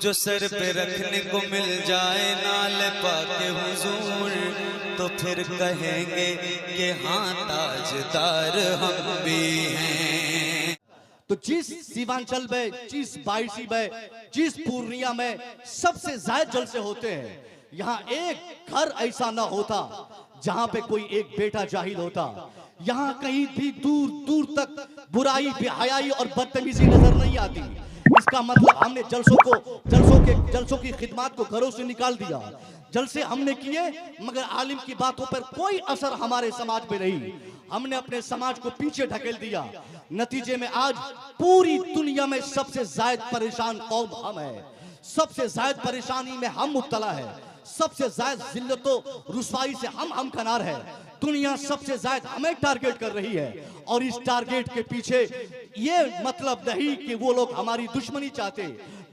जो सर पे रखने को मिल जाए नाल पाके हुजूर, तो फिर कहेंगे कि हाँ ताजदार हम भी हैं। तो जिस सीमांचल में, जिस बायसी में, जिस पूर्णिया में सबसे ज्यादा जलसे होते हैं, यहाँ एक घर ऐसा ना होता जहाँ पे कोई एक बेटा जाहिल होता। यहाँ कहीं भी दूर दूर तक बुराई, बेहयाई और बदतमीजी नजर नहीं आती। इसका मतलब हमने जलसों की खिदमत को घरों से निकाल दिया। जलसे हमने किए मगर आलिम की बातों पर कोई असर हमारे समाज में नहीं। हमने अपने समाज को पीछे ढकेल दिया। नतीजे में आज पूरी दुनिया में सबसे ज्यादा परेशान कौम हम है। सबसे ज्यादा परेशानी में हम मुब्तला है। सबसे ज्यादा जिल्लतों रुसवाई से हम कनार है। दुनिया सबसे ज्यादा हमें टारगेट कर रही है और इस टारगेट के पीछे ये मतलब नहीं कि वो लोग हमारी दुश्मनी चाहते,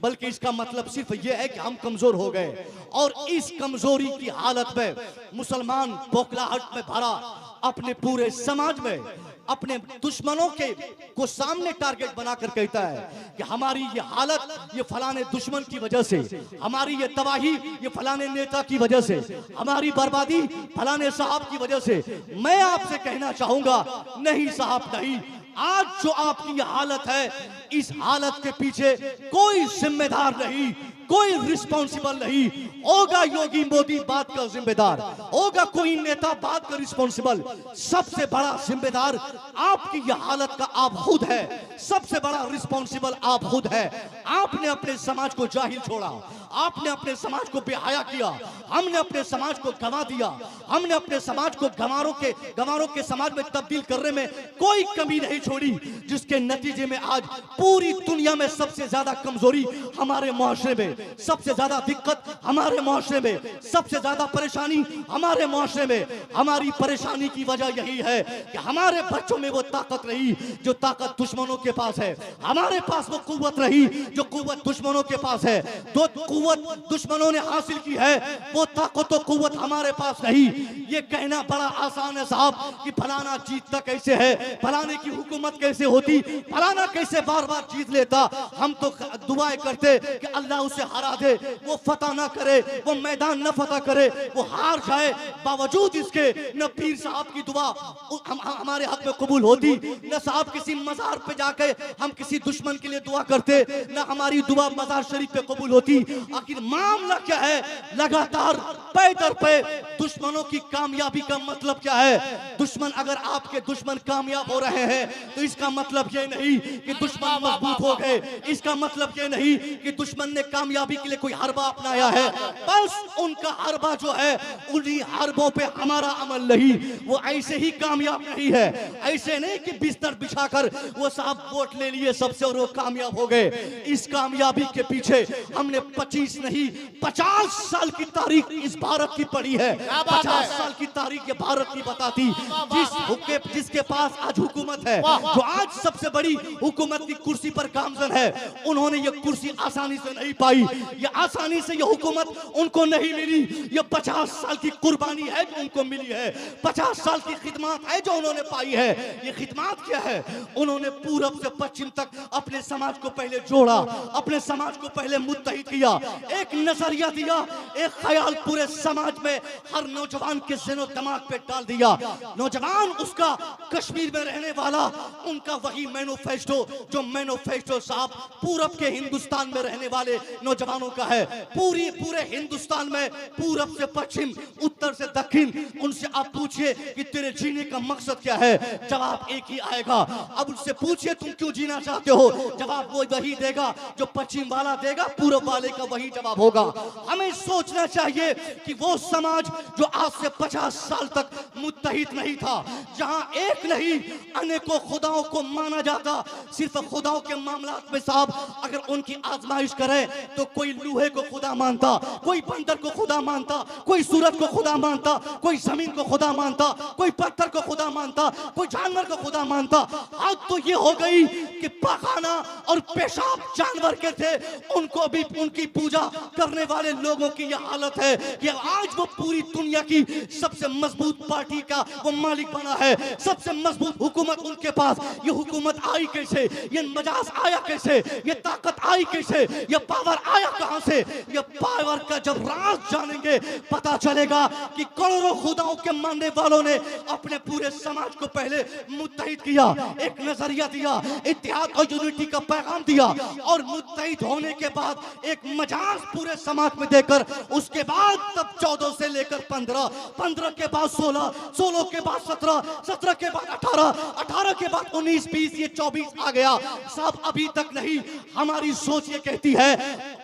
बल्कि इसका मतलब सिर्फ ये है कि हम कमजोर हो गए। और इस कमजोरी की हालत में मुसलमान बौखलाहट में भरा अपने पूरे समाज में अपने दुश्मनों को सामने टारगेट बनाकर कहता है कि हमारी ये हालत ये फलाने दुश्मन की वजह से, हमारी ये तबाही ये फलाने नेता की वजह से, हमारी बर्बादी फलाने साहब की वजह से। मैं आपसे कहना चाहूंगा, नहीं साहब नहीं। आज जो आपकी हालत है, इस हालत के पीछे कोई जिम्मेदार नहीं, कोई रिस्पॉन्सिबल नहीं होगा। योगी मोदी बात का जिम्मेदार होगा, कोई नेता बात का रिस्पॉन्सिबल। सबसे बड़ा जिम्मेदार आपकी यह हालत का आप खुद है। सबसे बड़ा रिस्पॉन्सिबल आप खुद है। आपने अपने समाज को जाहिल छोड़ा, आपने अपने समाज को बेहया किया, हमने अपने समाज को गंवा दिया। हमने अपने समाज को गंवारों के समाज में तब्दील करने में कोई कमी नहीं छोड़ी, जिसके नतीजे में आज पूरी दुनिया में सबसे ज्यादा कमजोरी हमारे मुआशरे में, सबसे ज्यादा दिक्कत हमारे मुआशरे में, सबसे ज्यादा परेशानी हमारे मुआशरे में। हमारी परेशानी की वजह यही है कि हमारे बच्चों में वो ताकत रही जो ताकत दुश्मनों के पास है। हमारे पास वो कुव्वत रही जो कुव्वत दुश्मनों के पास है। दो कुव्वत दुश्मनों ने हासिल की है, वो ताकत तो कुव्वत हमारे पास नहीं। ये कहना बड़ा आसान है साहब कि फलाना जीतता कैसे है, फलाने की हुकूमत कैसे होती, फलाना कैसे बार बार जीत लेता। हम तो दुआएं करते कि अल्लाह उसे हरा दे, वो फतह ना करे, वो मैदान न फतह करे, वो हार जाए। बावजूद इसके न पीर साहब की दुआ हमारे हक में कबूल होती, न साहब किसी मजार पे जाके हम किसी दुश्मन के लिए दुआ करते, न हमारी दुआ मजार शरीफ पे कबूल होती। आखिर मामला क्या है? लगातार पे दर पे दुश्मनों की कामयाबी का मतलब क्या है? दुश्मन, अगर आपके दुश्मन कामयाब हो रहे हैं तो इसका मतलब ये नहीं कि दुश्मन मजबूत हो गए। इसका मतलब ये नहीं कि दुश्मन ने कामयाबी के लिए कोई हरबा अपनाया है। बस उनका हरबा जो है, उन्हीं हरबों पे हमारा अमल नहीं। वो ऐसे ही कामयाब नहीं है। ऐसे नहीं कि बिस्तर बिछाकर वो साहब वोट ले लिए सबसे और वो कामयाब हो गए। इस कामयाबी के पीछे हमने 25 नहीं 50 साल की तारीख इस भारत की पढ़ी है। 50 साल की तारीख ये भारत की बताती। जिसके पास आज हुकूमत है, जो आज सबसे बड़ी हुकूमत की कुर्सी पर गामजन है, उन्होंने ये कुर्सी आसानी से नहीं पाई। ये आसानी से ये हुकूमत उनको नहीं मिली। ये 50 साल की कुर्बानी है जो उनको मिली है। 50 साल की खिदमत है जो उन्होंने पाई है। ये खिदमत क्या है? उन्होंने पूरब से पश्चिम तक अपने समाज को पहले जोड़ा, अपने समाज को पहले मुत्तहिद किया, एक नजरिया दिया, एक ख्याल पूरे समाज में हर नौजवान के ज़हन दिमाग पे डाल दिया। नौजवान उसका कश्मीर में रहने वाला, उनका वही मैनिफेस्टो जो मैनिफेस्टो साहब पूरब के हिंदुस्तान में रहने वाले नौजवानों का है। पूरे हिंदुस्तान में पूरब से पश्चिम, उत्तर से दक्षिण, उनसे आप पूछिए कि तेरे जीने का मकसद क्या है, जवाब एक ही आएगा। अब उनसे पूछिए तुम क्यों जीना चाहते हो, जवाब वो वही देगा जो पश्चिम वाला देगा, पूरब वाले का वही जवाब होगा। हमें सोचना चाहिए कि वो समाज जो आज से 50 साल तक मुत्तहिद नहीं था, जहां एक नहीं अनेकों खुदाओं को माना जाता, सिर्फ खुदाओं के मामलात में साहब अगर उनकी आजमाइश करे तो कोई लूहे को खुदा मानता, कोई बंदर को खुदा मानता, कोई सूरज को खुदा मानता, कोई जमीन को खुदा मानता, कोई पत्थर को खुदा मानता, कोई जानवर को खुदा मानता। आज तो ये हो गई कि पाखाना और पेशाब जानवर के थे, उनको भी उनकी पूजा करने वाले लोगों की यह हालत है कि आज वो पूरी दुनिया की सबसे मजबूत पार्टी का वो मालिक बना है। सबसे मजबूत हुकूमत उनके पास। ये हुकूमत आई कैसे, ये मजाज आया कैसे, ये ताकत आई कैसे, ये पावर आया कहां से? ये पावर का जब राज जानेंगे पता चलेगा कि करोड़ों खुदाओं के मानने वालों ने अपने पूरे समाज को पहले मुत्तहिद किया, एक नजरिया दिया, इत्तेहाद और यूनिटी का पैगाम दिया, और मुत्तहिद होने के बाद एक मजाज पूरे समाज में देकर उसके बाद तब 14 से लेकर 15, 15 के बाद 16, 16 के बाद 17, 17 के बाद 18, 18 के बाद 19, 20, ये 24 आ गया। साहब अभी तक नहीं। हमारी सोच ये कहती है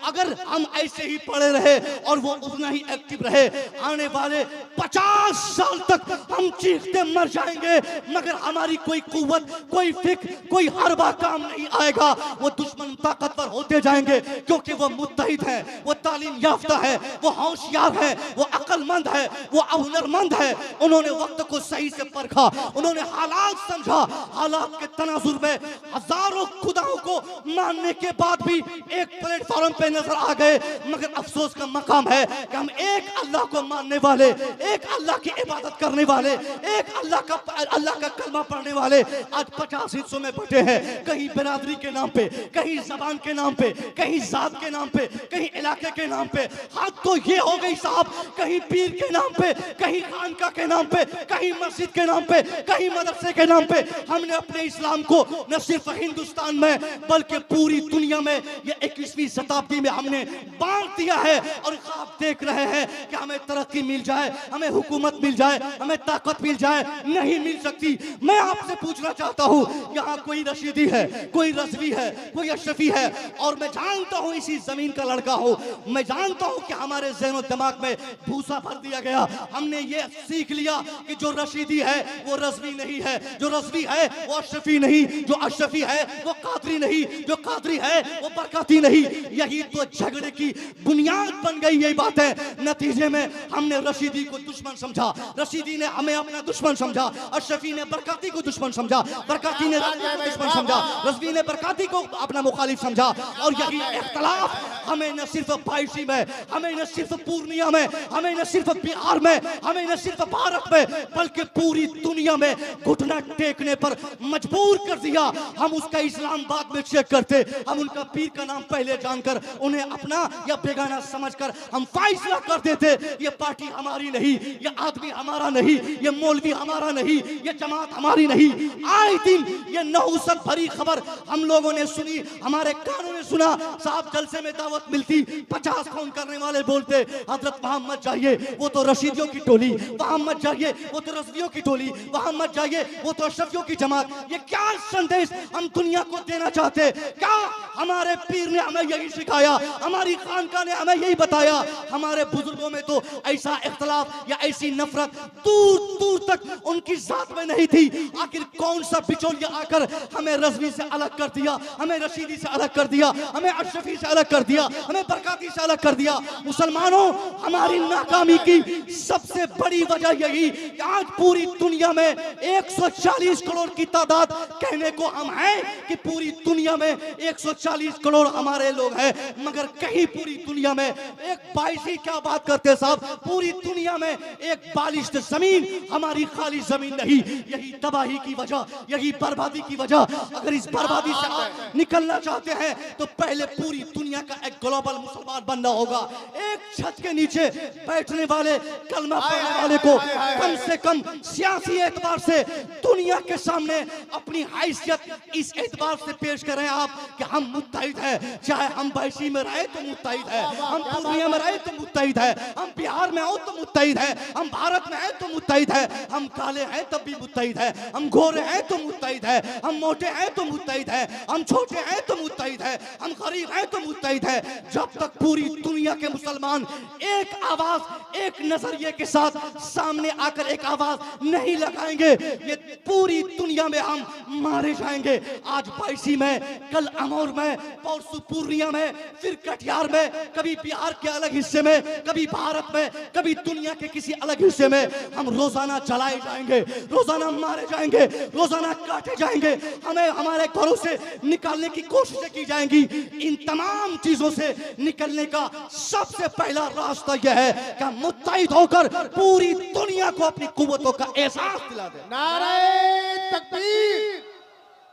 अगर हम ऐसे ही पड़े रहे और वो उतना ही एक्टिव रहे, आने वाले 50 साल तक हम चीखते मर जाएंगे, मगर हमारी कोई कुव्वत, कोई फिक्र, कोई हरबा काम नहीं आएगा। वो दुश्मन ताकतवर होते जाएंगे क्योंकि वो मुत्तहिद है, वो तालीम याफ्ता है, वो होशियार है, वो अक्लमंद है, वो हुनरमंद है। उन्होंने वक्त को सही से परखा, उन्होंने हालात समझा, हालात के तनाजुर में हजारों खुदाओं को मानने के बाद भी एक प्लेटफॉर्म पे नजर आ गए। मगर अफसोस का मकाम है कि हम एक अल्लाह को मानने वाले, एक अल्लाह की इबादत करने वाले, एक अल्लाह का कलमा पढ़ने वाले आज 50 हिस्सों में बटे हैं। कहीं बिरादरी के नाम पे, कहीं जबान के नाम पे, कहीं जात के नाम पे, कहीं इलाके के नाम पे। हद तो ये हो गई साहब, कहीं पीर के नाम पे, कहीं खानका के नाम पे, कहीं मस्जिद के नाम पे, कहीं मदरसे के नाम पे हमने अपने इस्लाम को न सिर्फ हिंदुस्तान में बल्कि पूरी दुनिया में ये 21वीं शताब्दी में हमने बांट दिया है। और आप देख रहे हैं कि हमें तरक्की मिल जाए, हमें हुकूमत मिल जाए, हमें ताकत मिल जाए, नहीं मिल सकती। मैं आपसे पूछना चाहता हूं, यहाँ कोई रशीदी है, कोई रजवी है, कोई अशरफी है, और मैं जानता हूं इसी जमीन का लड़का हूं। मैं जानता हूं कि हमारे ज़हन दिमाग में भूसा भर दिया गया। हमने ये सीख लिया कि जो रशीदी है वो रजवी नहीं है, जो रजवी है वो अशरफी नहीं, जो अशरफी है वो कादरी नहीं, जो कादरी है वो बरकती नहीं। यही तो झगड़े की बुनियाद बन गई ये बात है। नतीजे में हमने रशीदी को दुश्मन समझा, रशीदी ने हमें अपना दुश्मन समझा, अशरफी ने बरकती को दुश्मन समझा, बरकती ने रजवी को दुश्मन समझा, रजवी ने बरकती को अपना मुखालिफ समझा। और यही इख्तलाफ हमें न सिर्फ बायसी में, हमें न सिर्फ पूर्णिया में, हमें न सिर्फ बिहार में, हमें न सिर्फ भारत में, बल्कि पूरी दुनिया में घुटना टेकने पर मजबूर कर दिया। हम उसका इस्लाम बाद में चेक करते, हम उनका पीर का नाम पहले जानकर उन्हें अपना या बेगाना समझकर हम फैसला कर देते ये पार्टी हमारी नहीं, ये आदमी हमारा नहीं, ये मौलवी हमारा नहीं, ये जमात हमारी नहीं। आए दिन ये नहुसत भरी खबर हम लोगों ने सुनी, हमारे कानों ने सुना। साहब जलसे में दावत मिलती, 50 फोन करने वाले बोलते हजरत वहां मत जाइए, वो तो रशीदियों की टोली, वहां मत जाइए, वो तो रजवियों की टोली, वहां मत जाइए, वो तो अशरफियों की जमात। ये क्या संदेश हम दुनिया को देना चाहते? क्या हमारे पीर ने हमें यही सिखाया, हमारी खानका ने हमें यही बताया? हमारे बुजुर्गों में तो ऐसा इख्तलाफ या ऐसी नफरत दूर दूर तक उनकी जात में नहीं थी। आखिर कौन सा बिचौलिया आकर हमें रजवी से अलग कर दिया, हमें रशीदी से अलग कर दिया, हमें अशरफी से अलग कर दिया, हमें बरकाती से अलग कर दिया? मुसलमानों, हमारी नाकामी की सबसे बड़ी वजह यही कि आज पूरी दुनिया में 140 करोड़ की तादाद कहने को हम हैं कि पूरी दुनिया में 140 करोड़ हमारे लोग हैं, मगर कहीं पूरी दुनिया में एक बाईसी क्या बात करते साहब, पूरी दुनिया में एक बालिश्त जमीन हमारी खाली जमीन नहीं। यही तबाही की वजह, यही बर्बादी की वजह। अगर इस बर्बादी से आप निकलना चाहते हैं तो पहले पूरी दुनिया का एक ग्लोबल मुसलमान बनना होगा। एक छत के नीचे बैठने वाले, कलमा पढ़ने वाले को कम से कम सियासी एतबार से दुनिया के सामने अपनी हैसियत इस एतबार से पेश करें आप कि हम मुत्तहिद हैं। चाहे हम बायसी में रहे तो मुत्तहिद है, हम पूर्णिया में रहे तो मुत्तहिद है, हम बिहार में हो तो मुत्तहिद है, हम भारत में हैं तो मुत्तहिद है, हम काले हैं तब भी मुत्तहिद है, हम गोरे हैं तो मुत्तहिद है, हम मोटे हैं तो मुत्तहिद है, हम छोटे हैं तो मुत्तहिद है, हम गरीब हैं तो मुत्तहिद है। जब तक पूरी दुनिया के मुसलमान एक आवाज, एक नजरिए के साथ सामने आकर एक आवाज नहीं लगाएंगे, ये पूरी दुनिया में हम मारे जाएंगे। आज बायसी में, कल अमौर में, परसों पूर्णिया में, फिर कटिहार में, कभी बिहार के अलग हिस्से में, कभी भारत में, कभी दुनिया के किसी अलग हिस्से में हम रोजाना जलाए जाएंगे, रोजाना मारे जाएंगे, रोजाना काटे जाएंगे, हमें हमारे घरों से निकालने की कोशिशें की जाएंगी। इन तमाम चीजों से निकलने का सबसे पहला रास्ता यह है कि मुत्तहिद होकर पूरी दुनिया को अपनी कुव्वतों का एहसास दिला दे। नारे तकबीर,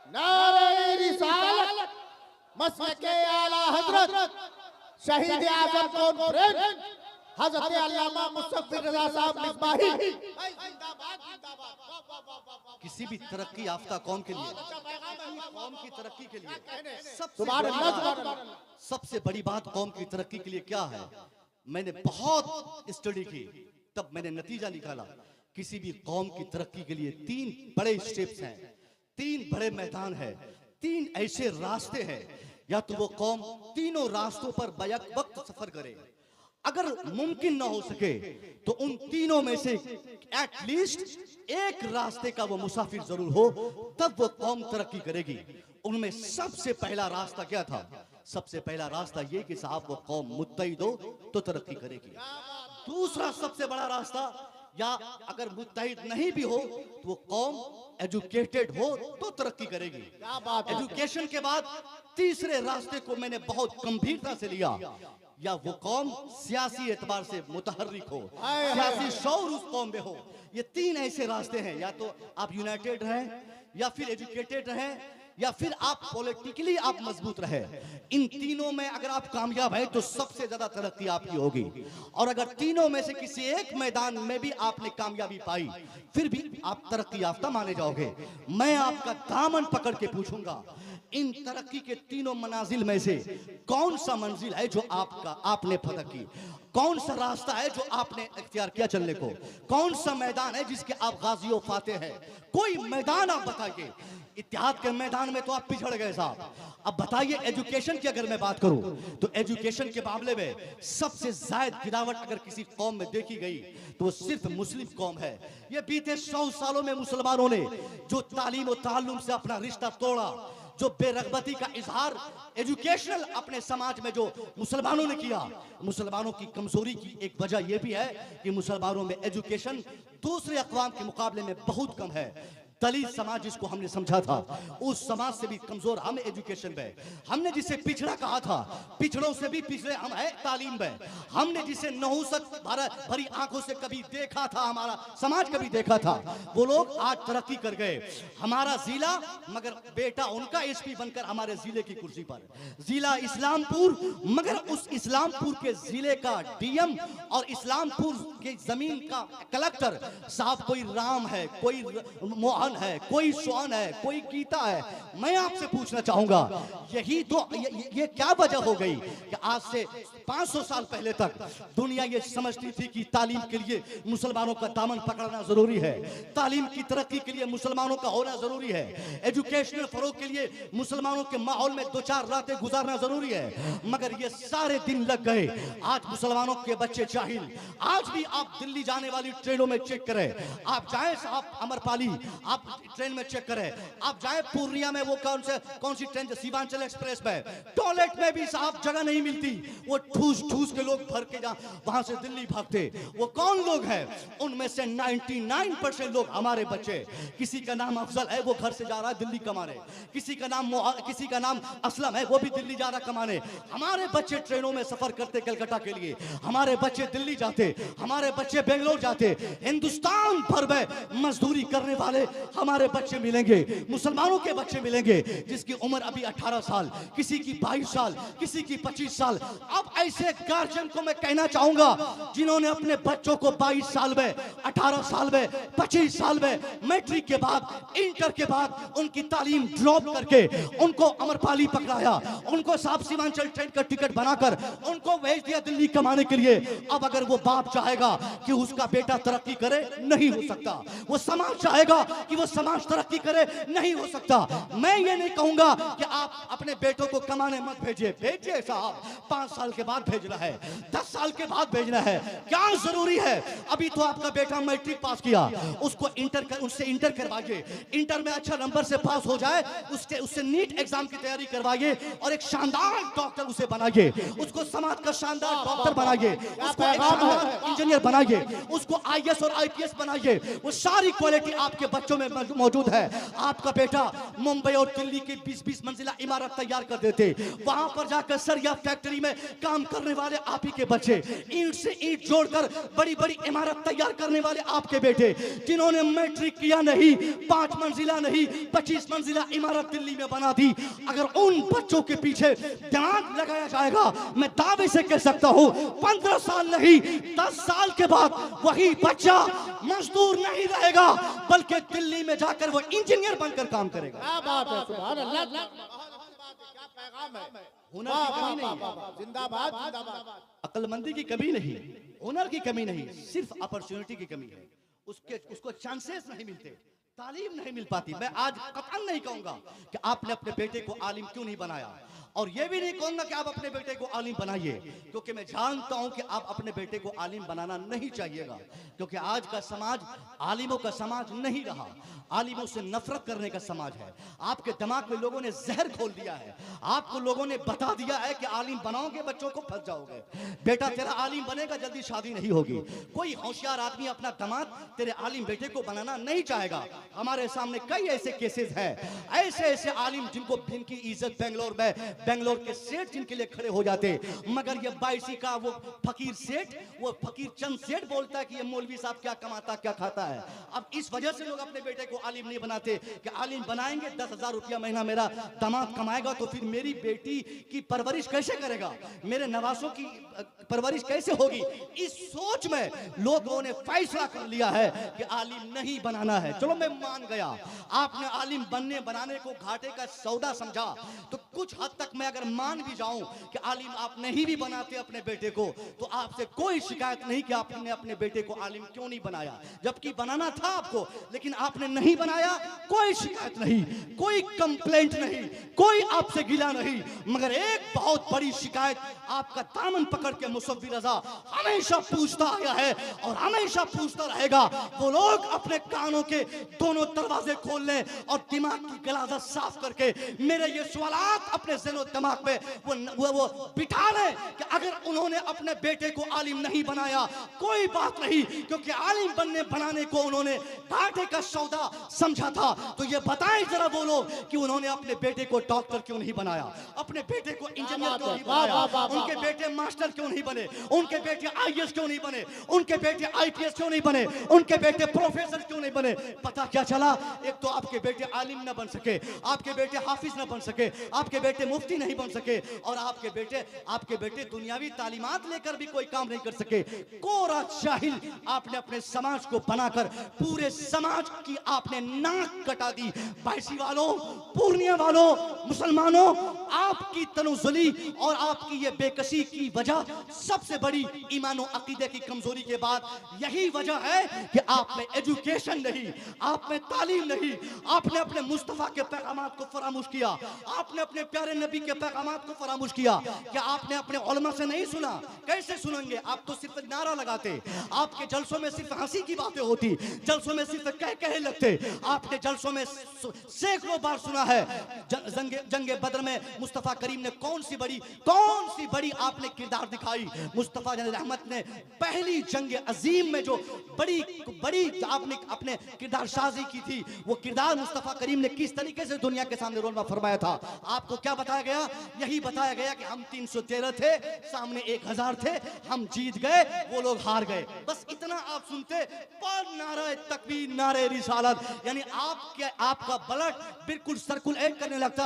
नारे रिसालत, मसलके आला हजरत शहीद आजम कॉन्फ्रेंस हजरत अल्लामा मुस्तफी रजा साहब मिसबाही। किसी भी तरक्की याफ्ता कौम के लिए, कौम की तरक्की के लिए सबसे बड़ी बात कौम की तरक्की के लिए क्या है? मैंने बहुत स्टडी की, तब मैंने नतीजा निकाला। किसी भी कौम की तरक्की के लिए 3 बड़े स्टेप्स हैं, 3 बड़े मैदान हैं, 3 ऐसे रास्ते हैं। या तो वो कौम तीनों रास्तों पर बैक वक्त सफर करे। अगर मुमकिन ना हो सके तो उन तीनों में से एटलीस्ट एक रास्ते का वो मुसाफिर जरूर हो, तब वो कौम तरक्की करेगी। उनमें सबसे पहला रास्ता क्या था? सबसे पहला रास्ता ये कि साहब वो कौम मुत्तहिद हो तो तरक्की करेगी। दूसरा सबसे बड़ा रास्ता, या अगर मुत्तहिद नहीं भी हो तो वो कौम एजुकेटेड हो तो तरक्की करेगी। एजुकेशन के बाद तीसरे रास्ते को मैंने बहुत गंभीरता से लिया, या वो कौम सियासी एतबार से मुतहर्रिक हो, सियासी शौर उस कौम में हो। ये 3 ऐसे रास्ते हैं, या तो आप यूनाइटेड रहें, या फिर एजुकेटेड रहें, या फिर आप पॉलिटिकली आप मजबूत रहे। इन तीनों में अगर आप कामयाब हैं तो सबसे ज्यादा तरक्की आपकी होगी। और अगर तीनों में से किसी एक मैदान में भी आपने कामयाबी पाई, फिर भी आप तरक्की याफ्ता माने जाओगे। मैं आपका दामन पकड़ के पूछूंगा, इन तरक्की के तीनों मनाजिल में से कौन सा मंजिल है जो आपने फतह की? कौन सा रास्ता है जो आपने इख्तियार किया चलने को? कौन सा मैदान है जिसके आप गाजी और फाते हैं? कोई मैदान आप बताइए। इत्तेहाद के मैदान में तो आप पिछड़ गए साहब। अब बताइए एजुकेशन की अगर मैं बात करूं तो एजुकेशन के मामले में सबसे ज्यादा गिरावट अगर किसी कौम में देखी गई तो वो सिर्फ मुस्लिम कौम है। ये बीते 100 सालों में मुसलमानों ने जो तालीम और ताल्लुम से अपना रिश्ता तोड़ा, जो बेरगबती का इजहार एजुकेशनल अपने समाज में जो मुसलमानों ने किया, मुसलमानों की कमजोरी की एक वजह यह भी है कि मुसलमानों में एजुकेशन दूसरे अक़वाम के मुकाबले में बहुत कम है। दलित समाज जिसको हमने समझा था, उस समाज से भी कमजोर हम एजुकेशन में। हमने जिसे पिछड़ा कहा था, पिछड़ों से भी पिछड़े हम है तालीम में। हमने जिसे नहुसत भरी आंखों से कभी देखा था, हमारा समाज कभी देखा था, वो लोग आज तरक्की कर गए। हमारा जिला, मगर बेटा उनका एसपी बनकर हमारे जिले की कुर्सी पर। जिला इस्लामपुर, मगर उस इस्लामपुर के जिले का डीएम और इस्लामपुर के जमीन का कलेक्टर साहब कोई राम है, कोई मोहन है, कोई स्वान है, कोई गीता है। मैं आपसे पूछना चाहूंगा, यही तो ये क्या वजह हो गई कि आज से 500 साल पहले तक दुनिया ये समझती थी कि तालीम के लिए मुसलमानों का दामन पकड़ना जरूरी है, तालीम की तरक्की के लिए मुसलमानों का होना जरूरी है, एजुकेशनल फरोग के लिए मुसलमानों के माहौल में 2-4 रातें गुजारना जरूरी है। मगर ये सारे दिन लग गए। आज मुसलमानों के बच्चे जाहिल। आज भी आप दिल्ली जाने वाली ट्रेनों में चेक करें, आप जाए साहब अमरपाली, आप ट्रेन में चेक करें, आप जाए पूर्णिया में वो कौन सी ट्रेन, सीमांचल एक्सप्रेस में, टॉयलेट में भी साहब जगह नहीं मिलती। वो ठूस ठूस के लोग भर के वहां से दिल्ली भागते। वो कौन लोग हैं? उनमें से 99% लोग हमारे बच्चे। किसी का नाम अफजल है, वो घर से जा रहा है दिल्ली कमाने। किसी का नाम असलम है, वो भी दिल्ली जा रहा कमाने। हमारे बच्चे ट्रेनों में सफर करते कलकत्ता के लिए, हमारे बच्चे दिल्ली जाते, हमारे बच्चे बेंगलोर जाते। हिंदुस्तान भर में मजदूरी करने वाले हमारे बच्चे मिलेंगे, मुसलमानों के बच्चे मिलेंगे जिसकी उम्र अभी 18 साल, किसी की 22 साल, किसी की 25 साल। अब ऐसे गार्जियन को मैं कहना चाहूंगा जिन्होंने अपने बच्चों को 22 साल में, 18 साल में, 25 साल में मैट्रिक के बाद, इंटर के बाद उनकी तालीम ड्रॉप करके उनको अमरपाली पकड़ाया, उनको साहब सीमांचल ट्रेन का टिकट बनाकर उनको भेज दिया दिल्ली कमाने के लिए। अब अगर वो बाप चाहेगा कि उसका बेटा तरक्की करे, नहीं हो सकता। वो समाज चाहेगा कि वो समाज तरक्की करे, नहीं हो सकता। मैं ये नहीं कहूंगा कि आप अपने बेटों को कमाने मत भेजिए, भेजिए साहब, 5 साल के बाद भेजना है, 10 साल के बाद भेजना है, क्या जरूरी है? अभी तो आपका बेटा मैट्रिक पास किया, उसको उससे इंटर करवाइए, इंटर में अच्छा नंबर से पास हो जाए, उससे नीट एग्जाम की तैयारी करवाइए और एक शानदार डॉक्टर उसे बनाइए, उसको समाज का शानदार डॉक्टर बनाइए, उसको एक शानदार इंजीनियर बनाइए, उसको IAS और IPS बनाइए। वो सारी क्वालिटी आपके बच्चों में मौजूद है। आपका बेटा मुंबई और दिल्ली की 20-20 मंजिला इमारत तैयार कर देते, वहां पर जाकर सरिया फैक्ट्री में काम करने वाले आप ही के बच्चे, ईंट से ईंट जोड़कर बड़ी बड़ी इमारत तैयार करने वाले आपके बेटे, जिन्होंने मैट्रिक किया नहीं, 5 मंजिला नहीं 25 मंजिला इमारत दिल्ली में बना दी। अगर उन बच्चों के पीछे दिमाग लगाया जाएगा, मैं दावे से कह सकता हूँ 15 साल नहीं 10 साल के बाद वही बच्चा मजदूर नहीं रहेगा, बल्कि दिल्ली में जाकर वो इंजीनियर बनकर काम करेगा। क्या बात है, सुभान अल्लाह, क्या पैगाम है। हुनर की कमी नहीं है, जिंदाबाद जिंदाबाद। अक्लमंदी की कमी नहीं, हुनर की कमी नहीं, सिर्फ अपॉर्चुनिटी की कमी है। उसको चांसेस नहीं मिलते, तालीम नहीं मिल पाती। मैं आज कतई नहीं कहूंगा कि आपने अपने बेटे को आलिम क्यों नहीं बनाया, और ये भी नहीं कहूंगा कि आप अपने बेटे को आलिम बनाइए, क्योंकि मैं जानता हूं कि आप अपने बेटे को आलिम बनाना नहीं चाहिएगा, क्योंकि आज का समाज आलिमों का समाज नहीं रहा, आलिमों से नफरत करने का समाज है। आपके दिमाग में लोगों ने जहर खोल दिया है, आपको लोगों ने बता दिया है कि आलिम बनाओगे बच्चों को फंस जाओगे, बेटा तेरा आलिम बनेगा जल्दी शादी नहीं होगी। कोई होशियार आदमी अपना दामाद तेरे आलिम बेटे को बनाना नहीं चाहेगा। हमारे सामने कई ऐसे केसेस हैं, ऐसे ऐसे आलिम जिनकी इज्जत बेंगलोर के सेठ जिनके लिए खड़े हो जाते, मगर ये 22 का वो फकीर सेठ, वो फकीर चंद सेठ बोलता है कि ये मौलवी साहब क्या कमाता क्या खाता है। अब इस वजह से लोग अपने बेटे को आलिम नहीं बनाते कि आलिम बनाएंगे 10,000 रुपया महीना मेरा दामाद कमाएगा तो फिर मेरी बेटी की परवरिश कैसे करेगा, मेरे नवासों की परवरिश कैसे होगी। इस सोच में लोगों ने फैसला कर लिया है कि आलिम नहीं बनाना है। चलो मैं मान गया, आपने आलिम बनाने को घाटे का सौदा समझा, तो कुछ हद तक मैं अगर मान भी जाऊं कि आलिम आप नहीं भी बनाते अपने बेटे को, तो आपसे कोई शिकायत नहीं कि आपने अपने बेटे को आलिम क्यों नहीं बनाया, जबकि बनाना था आपको, लेकिन आपने नहीं बनाया। कोई शिकायत नहीं, कोई कंप्लेंट नहीं, कोई आपसे गिला नहीं, मगर एक बहुत बड़ी शिकायत आपका दामन पकड़ के मुसव्विर रज़ा हमेशा पूछता आया है और हमेशा पूछता रहेगा। वो लोग अपने कानों के दोनों दरवाजे खोल लें और दिमाग की गलाज़त साफ करके मेरे ये सवालात अपने ज़हन दिमाग में वो बिठा लें कि अगर उन्होंने अपने बेटे को आलिम नहीं बनाया कोई बात नहीं, क्योंकि आलिम बनाने को उन्होंने घाटे का सौदा समझा था। तो ये बताएं जरा वो लोग कि उन्होंने अपने बेटे को डॉक्टर क्यों नहीं बनाया, अपने बेटे को इंजीनियर क्यों नहीं बनाया, उनके बेटे मास्टर क्यों नहीं बने, उनके बेटे IAS क्यों नहीं बने, उनके बेटे IPS क्यों नहीं बने, उनके बेटे प्रोफेसर क्यों नहीं बने। पता क्या चला, एक तो आपके बेटे आलिम न बन सके, आपके बेटे हाफिज न बन सके, आपके बेटे मुफ्ती नहीं बन सके, और आपके बेटे दुनियावी तालीमात लेकर भी कोई काम नहीं कर सके। कोरा जाहिल आपने अपने समाज को बनाकर पूरे समाज की आपने नाक कटा दी। बायसी वालों, पूर्णिया वालों, मुसलमानों, आपकी तनुज़ुली और आपकी ये बेकसी की वजह सबसे बड़ी ईमान और अकीदे की कमजोरी के बाद यही वजह है कि आप में एजुकेशन नहीं, आप में तालीम नहीं, आपने अपने मुस्तफा के पैगामात को फरामोश किया, आपने अपने प्यारे नबी के पैगामात को फरामोश किया। क्या आपने अपने उलमा से नहीं सुना? कैसे सुनेंगे? आप तो सिर्फ नारा लगाते, आपके जलसों में सिर्फ हंसी की बातें होती, जलसों में सिर्फ कह लगते। आपने जलसों में सैकड़ों बार सुना है जंगे बदर में मुस्तफा करीम ने कौन सी बड़ी आपने किरदार दिखाई। मुस्तफा रहमत ने पहली जंग अजीम में जो बड़ी आपने अपने किरदार साजी की थी, वो किरदार मुस्तफा करीम ने किस तरीके से दुनिया के सामने रोलमा फरमाया था। आपको क्या बताया गया? यही बताया गया कि हम 313 थे, सामने 1000 थे, हम जीत गए, वो लोग हार गए। बस इतना आप सुनते, पर नारे तकबीर, नारे रिसालत, यानी आपका ब्लड बिल्कुल सर्कुलेट करने लगता।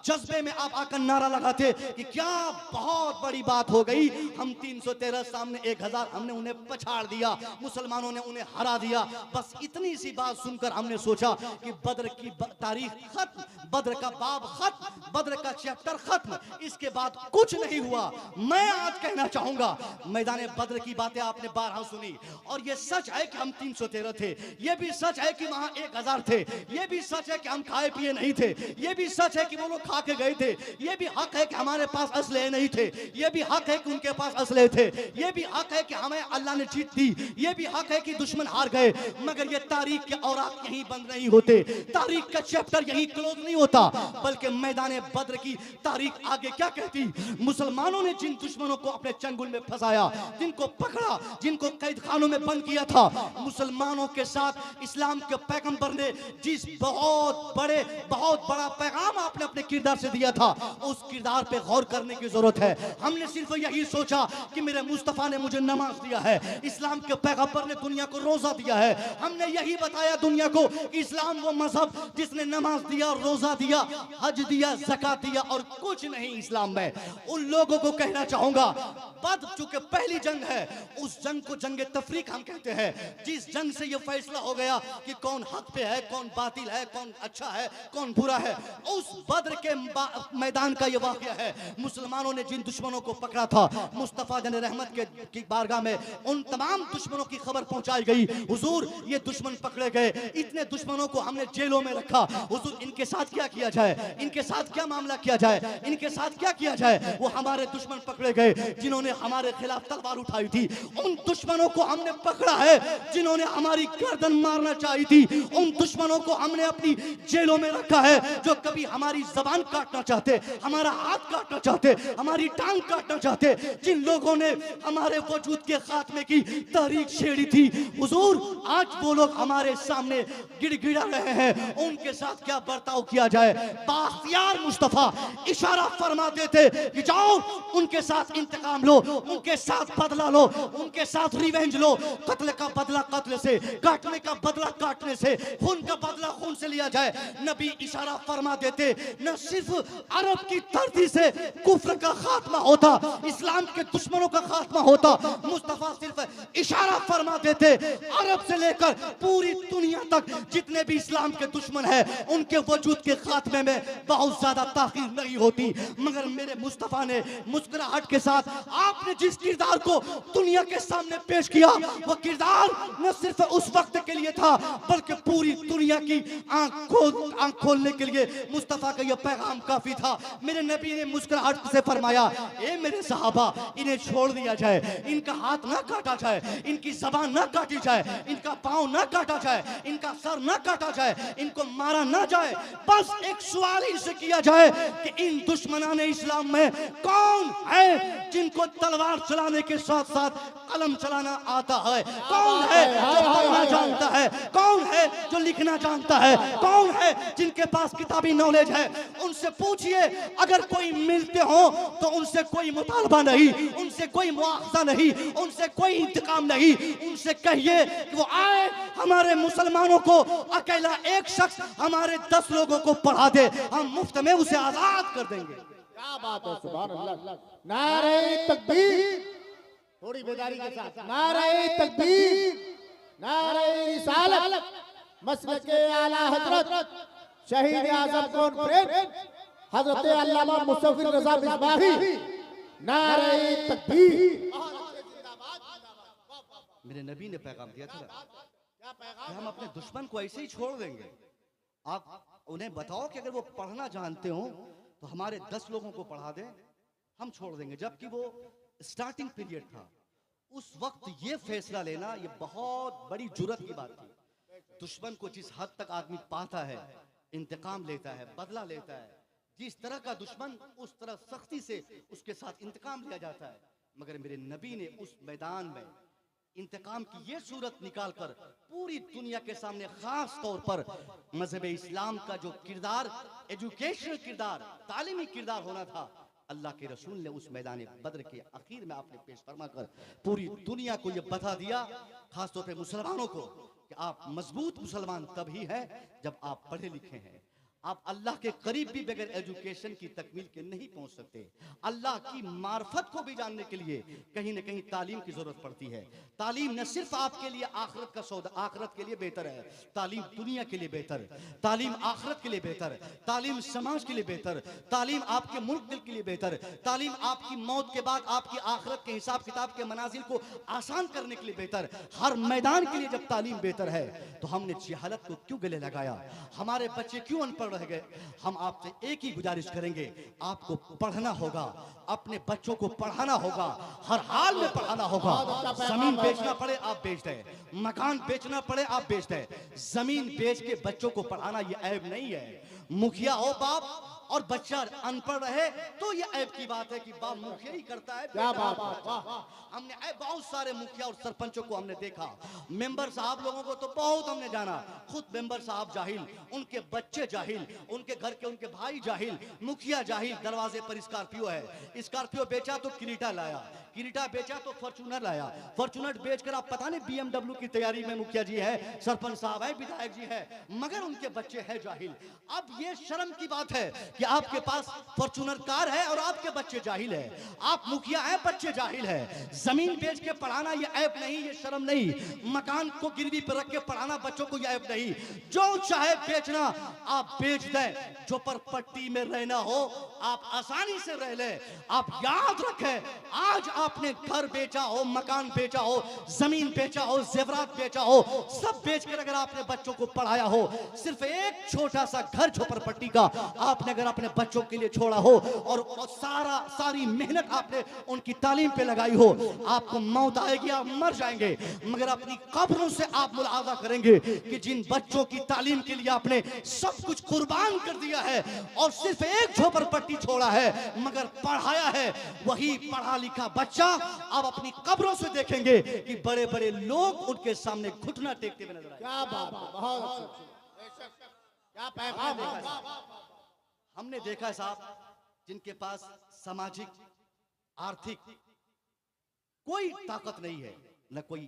जज्बे में आप आकर नारा लगाते कि क्या बहुत बड़ी बात हो गई, हम 313 सामने 1000, हमने उन्हें पछाड़ दिया, मुसलमानों ने उन्हें हरा दिया। बस इतनी सी बात सुनकर हमने सोचा कि बद्र की तारीख खत्म, बद्र का बाब खत्म, बद्र का चैप्टर खत्म, इसके बाद कुछ नहीं हुआ। मैं आज कहना चाहूंगा, मैदान बद्र की बातें आपने 12 सुनी, और ये सच है कि हम 313 थे, ये भी सच है कि वहां 1000 थे, ये भी सच है कि हम खाए पिए नहीं थे, ये भी सच है कि वो लोग खा के गए थे, ये भी हक है कि हमारे पास असले नहीं थे, ये भी हक है कि उनके पास असले थे, ये भी हक है कि हमें अल्लाह ने जीत दी, ये भी हक है कि दुश्मन हार गए। मगर ये तारीख के औराक यहीं बंद नहीं होते, तारीख का चैप्टर यहीं क्लोज नहीं होता, बल्कि मैदान बद्र की तारीख आगे क्या कहती। मुसलमानों ने जिन दुश्मनों को अपने चंगुल में फंसाया, जिनको पकड़ा, जिनको कैद खानों में बंद किया था, मुसलमानों के साथ इस्लाम के पैगंबर ने जिस बहुत बड़ा पैगाम आपने अपने किरदार से दिया था, उस किरदार पे गौर करने की जरूरत है। हमने सिर्फ यही सोचा कि मेरे मुस्तफा ने मुझे नमाज दिया है, इस्लाम के पैगंबर ने दुनिया को रोजा दिया है, हमने यही बताया दुनिया को, इस्लाम वो मजहब जिसने नमाज दिया, रोजा दिया, हज दिया, ज़कात दिया और और कुछ नहीं इस्लाम में। उन लोगों को कहना चाहूंगा, बद चूंकि पहली जंग है, उस जंग को जंग तफरीक हम कहते हैं, जिस जंग से यह फैसला हो गया कि कौन हक पे है, कौन बातिल है, कौन अच्छा है, कौन बुरा है। उस बद्र के मैदान का यह वाकया है। मुसलमानों ने जिन दुश्मनों को पकड़ा था, मुस्तफा जन रहमत की बारगाह में उन तमाम दुश्मनों की खबर पहुंचाई गई, हुजूर ये दुश्मन पकड़े गए, इतने दुश्मनों को हमने जेलों में रखा, हुजूर इनके साथ क्या किया जाए, इनके साथ क्या मामला किया जाए, इनके साथ क्या किया जाए। वो हमारे दुश्मन पकड़े गए जिन्होंने हमारे खिलाफ तलवार उठाई थी, उन दुश्मनों को हमने पकड़ा है जिन्होंने हमारी गर्दन मारना चाहिए थी, उन दुश्मनों को हमने अपनी जेलों में रखा है जो कभी हमारी जबान काटना चाहते, हमारा हाथ काटना चाहते, हमारी टांग काटना चाहते, जिन लोगों ने हमारे वजूद के खात्मे की तहरीक छेड़ी थी। हुजूर आज वो लोग हमारे सामने गिड़गिड़ा रहे हैं, उनके साथ क्या बर्ताव किया जाए। बाख्तियार मुस्तफा इशारा फरमाते थे कि जाओ उनके साथ इंतकाम लो, उनके साथ बदला लो, उनके साथ रिवेंज लो। कत्ल का बदला कत्ल से, काटने का बदला काटने से, खून का बदला खून से लिया जाए। नबी इशारा फरमा देते, न सिर्फ अरब की धरती से कुफ्र का खात्मा होता, इस्लाम के दुश्मनों का खात्मा होता। मुस्तफा सिर्फ इशारा फरमा देते, अरब से लेकर पूरी दुनिया तक जितने भी इस्लाम के दुश्मन हैं, उनके वजूद के खात्मे में बहुत ज्यादा ताखीर नहीं होती। मगर मेरे मुस्तफा ने मुस्कुराहट के साथ आपने जिस किरदार को दुनिया के सामने पेश किया, वो किरदार न सिर्फ उस वक्त के लिए था बल्कि पूरी दुनिया की आंख खोलने के लिए मुस्तफा का यह पैगाम काफी था। मेरे नबी ने मुस्कुराहट से फरमाया, ए मेरे सहाबा, इन्हें छोड़ दिया जाए, इनका हाथ ना काटा जाए, इनकी जबान ना काटी जाए, इनका पांव ना काटा जाए, इनका सर ना काटा जाए, इनको मारा ना जाए। बस एक सवाल इनसे किया जाए कि इन दुश्मनाने इस्लाम में कौन है जिनको तलवार चलाने के साथ साथ कलम चलाना आता है, कौन है जो पढ़ना जानता है, कौन है जो लिखना जानता है, कौन है जिनके पास किताबी नॉलेज है। उनसे पूछिए, अगर कोई मिलते हो तो उनसे कोई मुतालबा नहीं, उनसे कोई मुआवजा नहीं, उनसे कोई इंतकाम नहीं। उनसे कहिए कि वो आए, हमारे मुसलमानों को अकेला एक शख्स हमारे 10 लोगों को पढ़ा दे, हम मुफ्त में उसे आजाद कर देंगे। क्या बात है, सुभान अल्लाह। नारे तकबीर, थोड़ी बेदारी के साथ, नारे तकबीर, नारे रिसालत, मसलके आला हजरत शहीद आजम कॉन्फ्रेंस हजरत अल्लामा मुस्तफा रजा मिसबाही, नारे तकबीर। मेरे नबी ने पैगाम दिया था कि हम अपने दुश्मन को ऐसे ही छोड़ देंगे। आप उन्हें बताओ कि अगर वो पढ़ना जानते हो तो हमारे 10 लोगों को पढ़ा दें, हम छोड़ देंगे। जबकि वो स्टार्टिंग पीरियड था, उस वक्त ये फैसला लेना ये बहुत बड़ी जुर्रत की बात थी। दुश्मन को जिस हद तक आदमी पाता है, इंतकाम लेता है, बदला लेता है, जिस तरह का दुश्मन उस तरह सख्ती से उसके साथ इंतकाम लिया जाता है। मगर मेरे नबी ने उस मैदान में इंतकाम की ये सूरत निकालकर पूरी दुनिया के सामने खास तौर पर मजहब इस्लाम का जो किरदार, एजुकेशनल किरदार, तालीमी किरदार होना था, अल्लाह के रसूल ने उस मैदान बद्र के आखिर में आपने पेश फरमा कर पूरी दुनिया को ये बता दिया, खासतौर पे मुसलमानों को, कि आप मजबूत मुसलमान तभी हैं जब आप पढ़े लिखे हैं। आप अल्लाह के करीब भी बगैर एजुकेशन की तकमील के नहीं पहुंच सकते। अल्लाह की मार्फत को भी जानने के लिए कहीं ना कहीं तालीम की जरूरत पड़ती है। तालीम न सिर्फ आपके लिए आखिरत का सौदा, आखिरत के लिए बेहतर है, तालीम दुनिया के लिए बेहतर, तालीम आखिरत के लिए बेहतर, तालीम समाज के लिए बेहतर, तालीम आपके मुल्क के लिए बेहतर, तालीम आपकी मौत के बाद आपकी आखिरत के हिसाब किताब के मनाजिल को आसान करने के लिए बेहतर। हर मैदान के लिए जब तालीम बेहतर है तो हमने जहालत को क्यों गले लगाया, हमारे बच्चे क्यों अनपढ़ रह गए। हम आपसे एक ही गुजारिश करेंगे, आपको पढ़ना होगा, अपने बच्चों को पढ़ाना होगा, हर हाल में पढ़ाना होगा। जमीन बेचना पड़े आप बेच दें, मकान बेचना पड़े आप बेच दें, जमीन बेच के बच्चों को पढ़ाना ये ऐब नहीं है। मुखिया हो बाप और बच्चा अनपढ़ रहे तो ये ऐब की बात है कि बाप मुखिया ही करता है। क्या बात है, हमने बहुत सारे मुखिया और सरपंचों को हमने देखा, मेंबर साहब लोगों को तो बहुत हमने जाना, खुद मेंबर साहब जाहिल, उनके बच्चे जाहिल, उनके घर के उनके भाई जाहिल, मुखिया जाहिल। दरवाजे पर स्कॉर्पियो है, स्कॉर्पियो बेचा तो क्रीटा लाया, क्रीटा बेचा तो फॉर्च्यूनर लाया, फॉर्च्यूनर बेचकर आप पता नहीं बीएमडब्ल्यू की तैयारी में मुखिया जी है, सरपंच साहब है, विधायक जी है, मगर उनके बच्चे हैं जाहिल। अब ये शर्म की बात है कि आपके पास फॉर्च्यूनर कार है और आपके बच्चे जाहिल है। आप मुखिया हैं, बच्चे जाहिल है। जमीन बेच के पढ़ाना ये ऐप नहीं, ये शर्म नहीं। मकान को गिरवी पर रख के पढ़ाना बच्चों को ये ऐप नहीं। जो चाहे बेचना आप बेच दें, जो पर पट्टी में रहना हो आप आसानी से रह ले। आप याद रखें, आज आपने घर बेचा हो, मकान बेचा हो, जमीन बेचा हो, जेवरात बेचा हो, सब बेचकर अगर आपने बच्चों को पढ़ाया हो, सिर्फ एक छोटा सा घर झोपड़पट्टी का आपने अगर अपने बच्चों के लिए छोड़ा हो और सारी मेहनत आपने उनकी तालीम पे लगाई हो, आपको मौत आएगी, आप मर जाएंगे, मगर अपनी कब्रों से आप मुलाजा करेंगे कि जिन बच्चों की तालीम के लिए आपने सब कुछ कुर्बान कर दिया है और सिर्फ एक झोपड़पट्टी छोड़ा है मगर पढ़ाया है, वही पढ़ा लिखा बच्चा अब अपनी कब्रों से देखेंगे कि बड़े बड़े लोग उनके सामने घुटना टेकते हुए नजर आए। क्या बात है, बहुत अच्छी, क्या पैगाम है। हमने देखा है साहब, जिनके पास सामाजिक आर्थिक कोई ताकत नहीं है, न कोई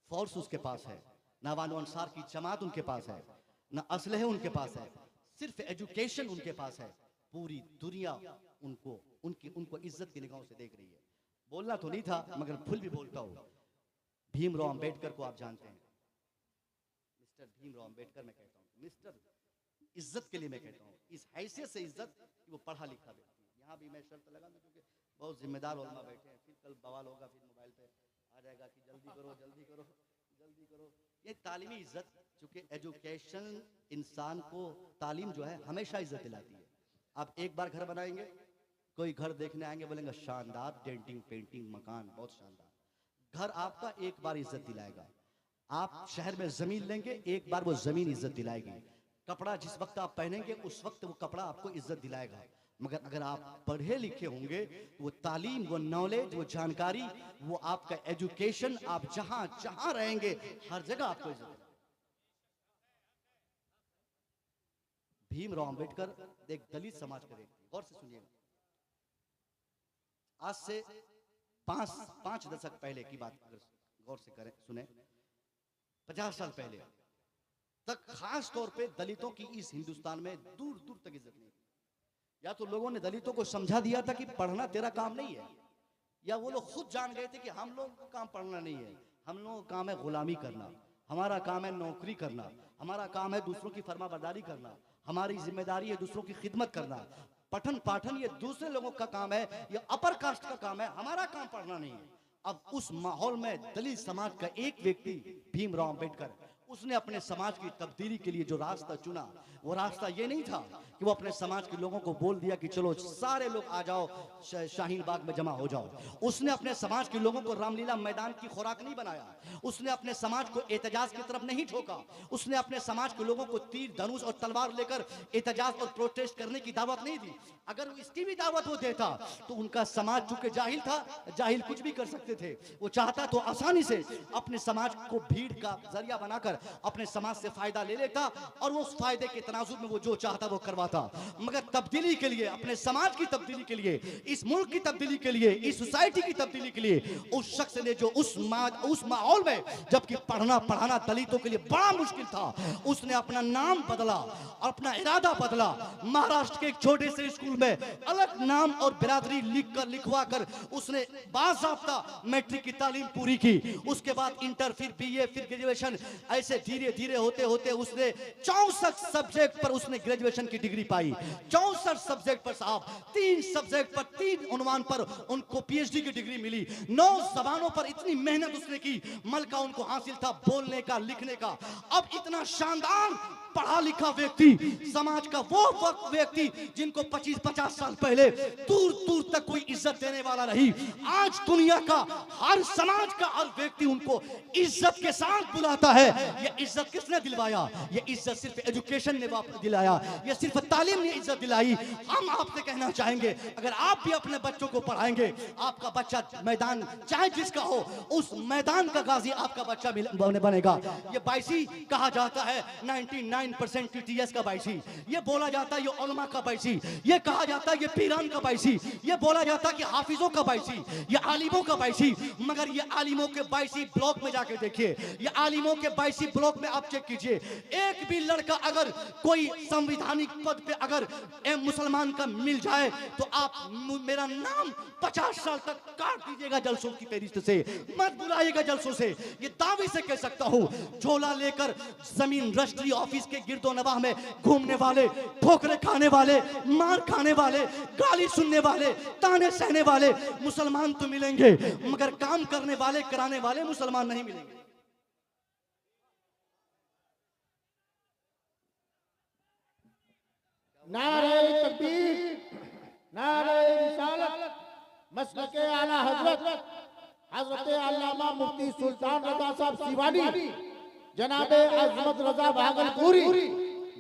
फोर्स उसके पास है, न वानो अंसार की जमात उनके पास है, न असलहे उनके पास है, सिर्फ एजुकेशन उनके पास है। पूरी दुनिया उनको इज्जत की निगाहों से देख रही है। बोलना तो नहीं था मगर फुल भी बोलता हूँ। भीमराव अंबेडकर को आप जानते हैं, मिस्टर भीमराव अंबेडकर मैं कहता हूँ, मिस्टर इज्जत के लिए मैं कहता हूँ, इस हैसियत से इज्जत कि वो पढ़ा लिखा व्यक्ति। यहाँ भी मैं शर्त लगा दूं क्योंकि बहुत जिम्मेदार उलमा बैठे हैं, फिर कल बवाल होगा, फिर मोबाइल पे आ जाएगा कि जल्दी करो जल्दी करो जल्दी करो। ये तालीमी इज्जत, चूंकि एजुकेशन इंसान को तालीम जो है हमेशा इज्जत दिलाती है। आप एक बार घर बनाएंगे, कोई घर देखने आएंगे बोलेंगे शानदार, डेंटिंग पेंटिंग मकान बहुत शानदार, घर आपका एक बार इज्जत दिलाएगा। आप शहर में जमीन लेंगे, एक बार वो जमीन इज्जत दिलाएगी। कपड़ा जिस वक्त आप पहनेंगे उस वक्त वो कपड़ा आपको इज्जत दिलाएगा। मगर अगर आप पढ़े लिखे होंगे तो वो तालीम, वो नॉलेज, वो जानकारी, वो आपका एजुकेशन, आप जहां जहां रहेंगे हर जगह आपको इज्जत। भीमराव अंबेडकर एक दलित समाज का व्यक्ति, गौर से सुनिएगा। आज से पांच दशक पहले की बात अगर गौर से करें, सुने, 50 साल पहले तक खास तौर पे दलितों की इस हिंदुस्तान में दूर दूर तक इज्जत नहीं थी। या तो लोगों ने दलितों को समझा दिया था कि पढ़ना तेरा काम नहीं है, या वो लोग खुद जान गए थे कि हम लोगों का काम पढ़ना नहीं है, हम लोगों का काम है गुलामी करना, हमारा काम है नौकरी करना, हमारा काम है दूसरों की फरमाबरदारी करना, हमारी जिम्मेदारी है दूसरों की खिदमत करना। पठन पाठन ये दूसरे लोगों का काम है, ये अपर कास्ट का काम है, हमारा काम पढ़ना नहीं है। अब उस माहौल में दलित समाज का एक व्यक्ति भीमराव अंबेडकर, उसने अपने समाज की तब्दीली के लिए जो रास्ता चुना, वो रास्ता ये नहीं था कि वो अपने समाज के लोगों को बोल दिया कि चलो सारे लोग आ जाओ शाहीन बाग में जमा हो जाओ। उसने अपने समाज के लोगों को रामलीला मैदान की खुराक नहीं बनाया, उसने अपने समाज को एहतजाज की तरफ नहीं ठोका, उसने अपने समाज के लोगों को तीर धनुष और तलवार लेकर एहतजाज और प्रोटेस्ट करने की दावत नहीं दी। अगर इसकी भी दावत वो देता तो उनका समाज चूंकि जाहिल था, जाहिल कुछ भी कर सकते थे, वो चाहता तो आसानी से अपने समाज को भीड़ का जरिया बनाकर अपने समाज से फायदा ले लेता और वो उस फायदे के तनाजुर में वो जो चाहता वो करवाता। मगर तब्दीली के लिए, अपने समाज की तब्दीली के लिए, इस मुल्क की तब्दीली के लिए, इस सोसाइटी की तब्दीली के लिए उस शख्स ने जो उस माहौल में जबकि पढ़ना पढ़ाना दलितों के लिए बड़ा मुश्किल था, उसने अपना नाम बदला, अपना इरादा बदला। महाराष्ट्र के एक छोटे से स्कूल में अलग नाम और बिरादरी लिखवा कर उसने बाज़ाब्ता मैट्रिक की तालीम पूरी की। उसके बाद इंटर, फिर बीए, फिर ग्रेजुएशन, ऐसे धीरे धीरे होते होते उसने 64 सब्जेक्ट पर उसने ग्रेजुएशन की डिग्री पाई। 64 सब्जेक्ट पर साहब, 3 सब्जेक्ट पर 3 उन्वान पर उनको पीएचडी की डिग्री मिली। 9 जबानों पर इतनी मेहनत उसने की, मलका उनको हासिल था बोलने का, लिखने का। अब इतना शानदार पढ़ा लिखा व्यक्ति, समाज का वो व्यक्ति जिनको 25-50 साल पहले दूर दूर तक कोई इज्जत देने वाला नहीं, आज दुनिया का हर समाज का हर व्यक्ति उनको इज्जत के साथ बुलाता है। ये इज्जत किसने दिलवाया? ये इज्जत सिर्फ एजुकेशन ने दिलाया, ये सिर्फ तालीम ने इज्जत दिलाई। हम आपसे कहना चाहेंगे, अगर आप भी अपने बच्चों को पढ़ाएंगे, आपका बच्चा मैदान चाहे जिसका हो, उस मैदान का गाजी आपका बच्चा बनेगा। ये बाइसी कहा जाता है 99% TTS का बाइसी, ये बोला जाता है ये उलमा का बाइसी, ये कहा जाता है ये पीरान का बाइसी, ये बोला जाता है कि हाफिजों का बाइसी, ये आलिमों का बाइसी। मगर ये आलिमों के बाइसी ब्लॉक में जाके देखिए, ये आलिमों के बाइसी ब्लॉक में आप चेक कीजिए, एक भी लड़का अगर कोई संवैधानिक पद पे अगर मुसलमान का मिल जाए तो आप मेरा नाम 50 साल तक काट दीजिएगा जलसों की फेरिस्त से, मत बुलाइएगा जलसों से। ये दावे से कह सकता हूं, झोला लेकर जमीन रजिस्ट्री ऑफिस के गिरदो नवाह में घूमने वाले, ठोकरे खाने वाले, मार खाने वाले, गाली सुनने वाले, ताने सहने वाले मुसलमान तो मिलेंगे, मगर काम करने वाले, कराने वाले मुसलमान नहीं मिलेंगे। नारे तकबीर, नारे रिसालत, मसलके आला हजरत हजरत अल्लामा मुफ्ती सुल्तान रजा साहब सिवानी, जनाबे अजमत रजा भागलपुरी।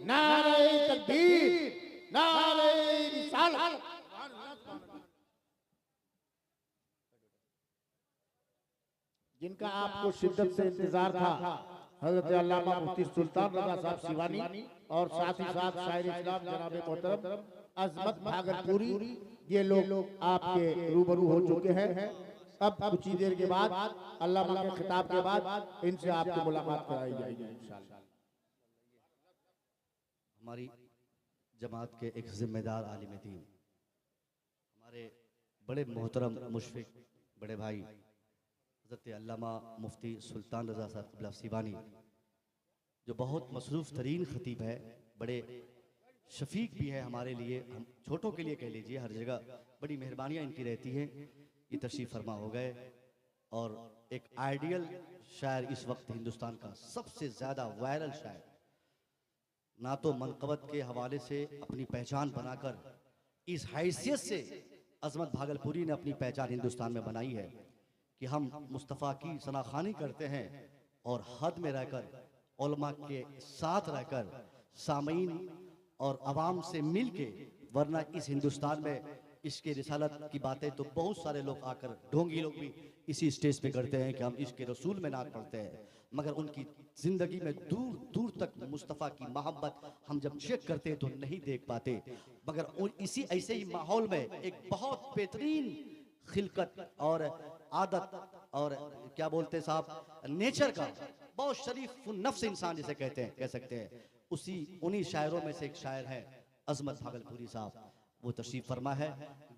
नारे तकबीर, नारे रिसालत। जिनका आपको शिद्दत से इंतजार था, हजरत अल्लामा मुफ्ती सुल्तान रजा साहब सिवानी और साथ ही साथ शायर इस्लाम जनाब मोहतरम अजमत भागलपुरी, ये लोग आपके रूबरू हो चुके हैं। अब कुछ ही देर के बाद अल्लामा के खिताब के बाद इनसे आपकी मुलाकात कराई जाएगी इंशाअल्लाह। हमारी जमात के एक जिम्मेदार आलिम दीन, हमारे बड़े मोहतरम मुशफिक बड़े भाई हज़रत अल्लामा मुफ्ती सुल्तान रज़ा साहब सिवानी, जो बहुत मसरूफ़ तरीन ख़तीब है, बड़े शफीक भी है हमारे लिए, हम छोटों के लिए कह लीजिए, हर जगह बड़ी मेहरबानियाँ इनकी रहती हैं। ये तशरीफ़ फरमा हो गए और एक आइडियल शायर इस वक्त हिंदुस्तान का सबसे ज़्यादा वायरल शायर, ना तो मनक़बत के हवाले से अपनी पहचान बनाकर इस हैसियत से अज़मत भागलपुरी ने अपनी पहचान हिंदुस्तान में बनाई है कि हम मुस्तफ़ा की सनाखानी करते हैं और हद में रहकर, उलमा के साथ रहकर, सामीन और अवाम से मिल के, वरना इस हिंदुस्तान में इसके रिसालत की बातें तो बहुत सारे लोग आकर, ढोंगी लोग भी इसी स्टेज पे करते हैं कि हम इसके रसूल में नात पढ़ते हैं, मगर उनकी ज़िंदगी में दूर दूर तक मुस्तफ़ा की मोहब्बत हम जब चेक करते हैं तो नहीं देख पाते। मगर इसी ऐसे ही माहौल में एक बहुत बेहतरीन खिलकत और आदत और क्या बोलते हैं साहब, नेचर का बहुत शरीफ नफ्स इंसान जिसे कहते हैं, कह सकते हैं, उन्हीं शायरों में से एक शायर है अज़मत भागलपुरी साहब। वो तशरीफ फरमा है,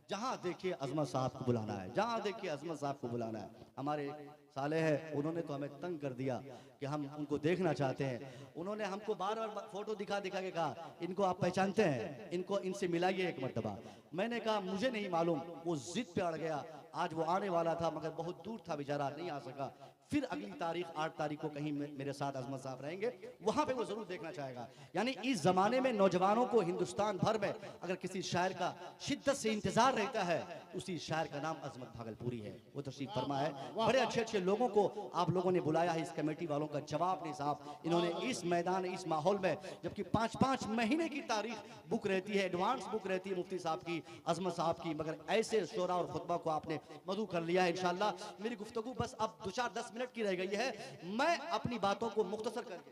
जहाँ देखिए अज़मत साहब को बुलाना है, जहाँ देखिए अज़मत साहब को बुलाना है। हमारे साले हैं, उन्होंने तो हमें तंग कर दिया कि हम उनको देखना चाहते हैं। उन्होंने हमको बार बार फोटो दिखा दिखा के कहा, इनको आप पहचानते हैं, इनको इनसे मिलाइए एक मर्तबा। मैंने कहा मुझे नहीं मालूम, वो जिद पे अड़ गया। आज वो आने वाला था मगर बहुत दूर था बेचारा, नहीं आ सका। फिर अगली तारीख 8 तारीख को कहीं मेरे साथ अज़मत साहब रहेंगे, वहाँ पे वो ज़रूर देखना चाहेगा। यानी इस ज़माने में नौजवानों को हिंदुस्तान भर में अगर किसी शायर का शिद्दत से इंतज़ार रहता है, उसी शायर का नाम अज़मत भागलपुरी है। वो तशरीफ फरमा है, बड़े अच्छे अच्छे लोगों को आप लोगों ने बुलाया है, इस कमेटी वालों का जवाब नहीं साहब। इन्होंने इस मैदान, इस माहौल में, जबकि 5-5 महीने की तारीख बुक रहती है, एडवांस बुक रहती है मुफ्ती साहब की, अज़मत साहब की, मगर ऐसे शोरा और खुतबा को आपने मधु कर लिया है। इंशाअल्लाह मेरी गुफ्तगू बस अब 2-4-10 मिनट की रह गई है। मैं अपनी बातों को मुख्तसर करके,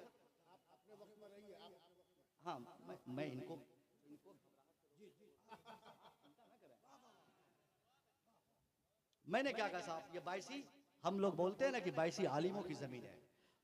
हाँ मैं इनको मैंने क्या कहा साहब, ये बायसी हम लोग बोलते हैं ना कि बायसी आलिमों की जमीन है,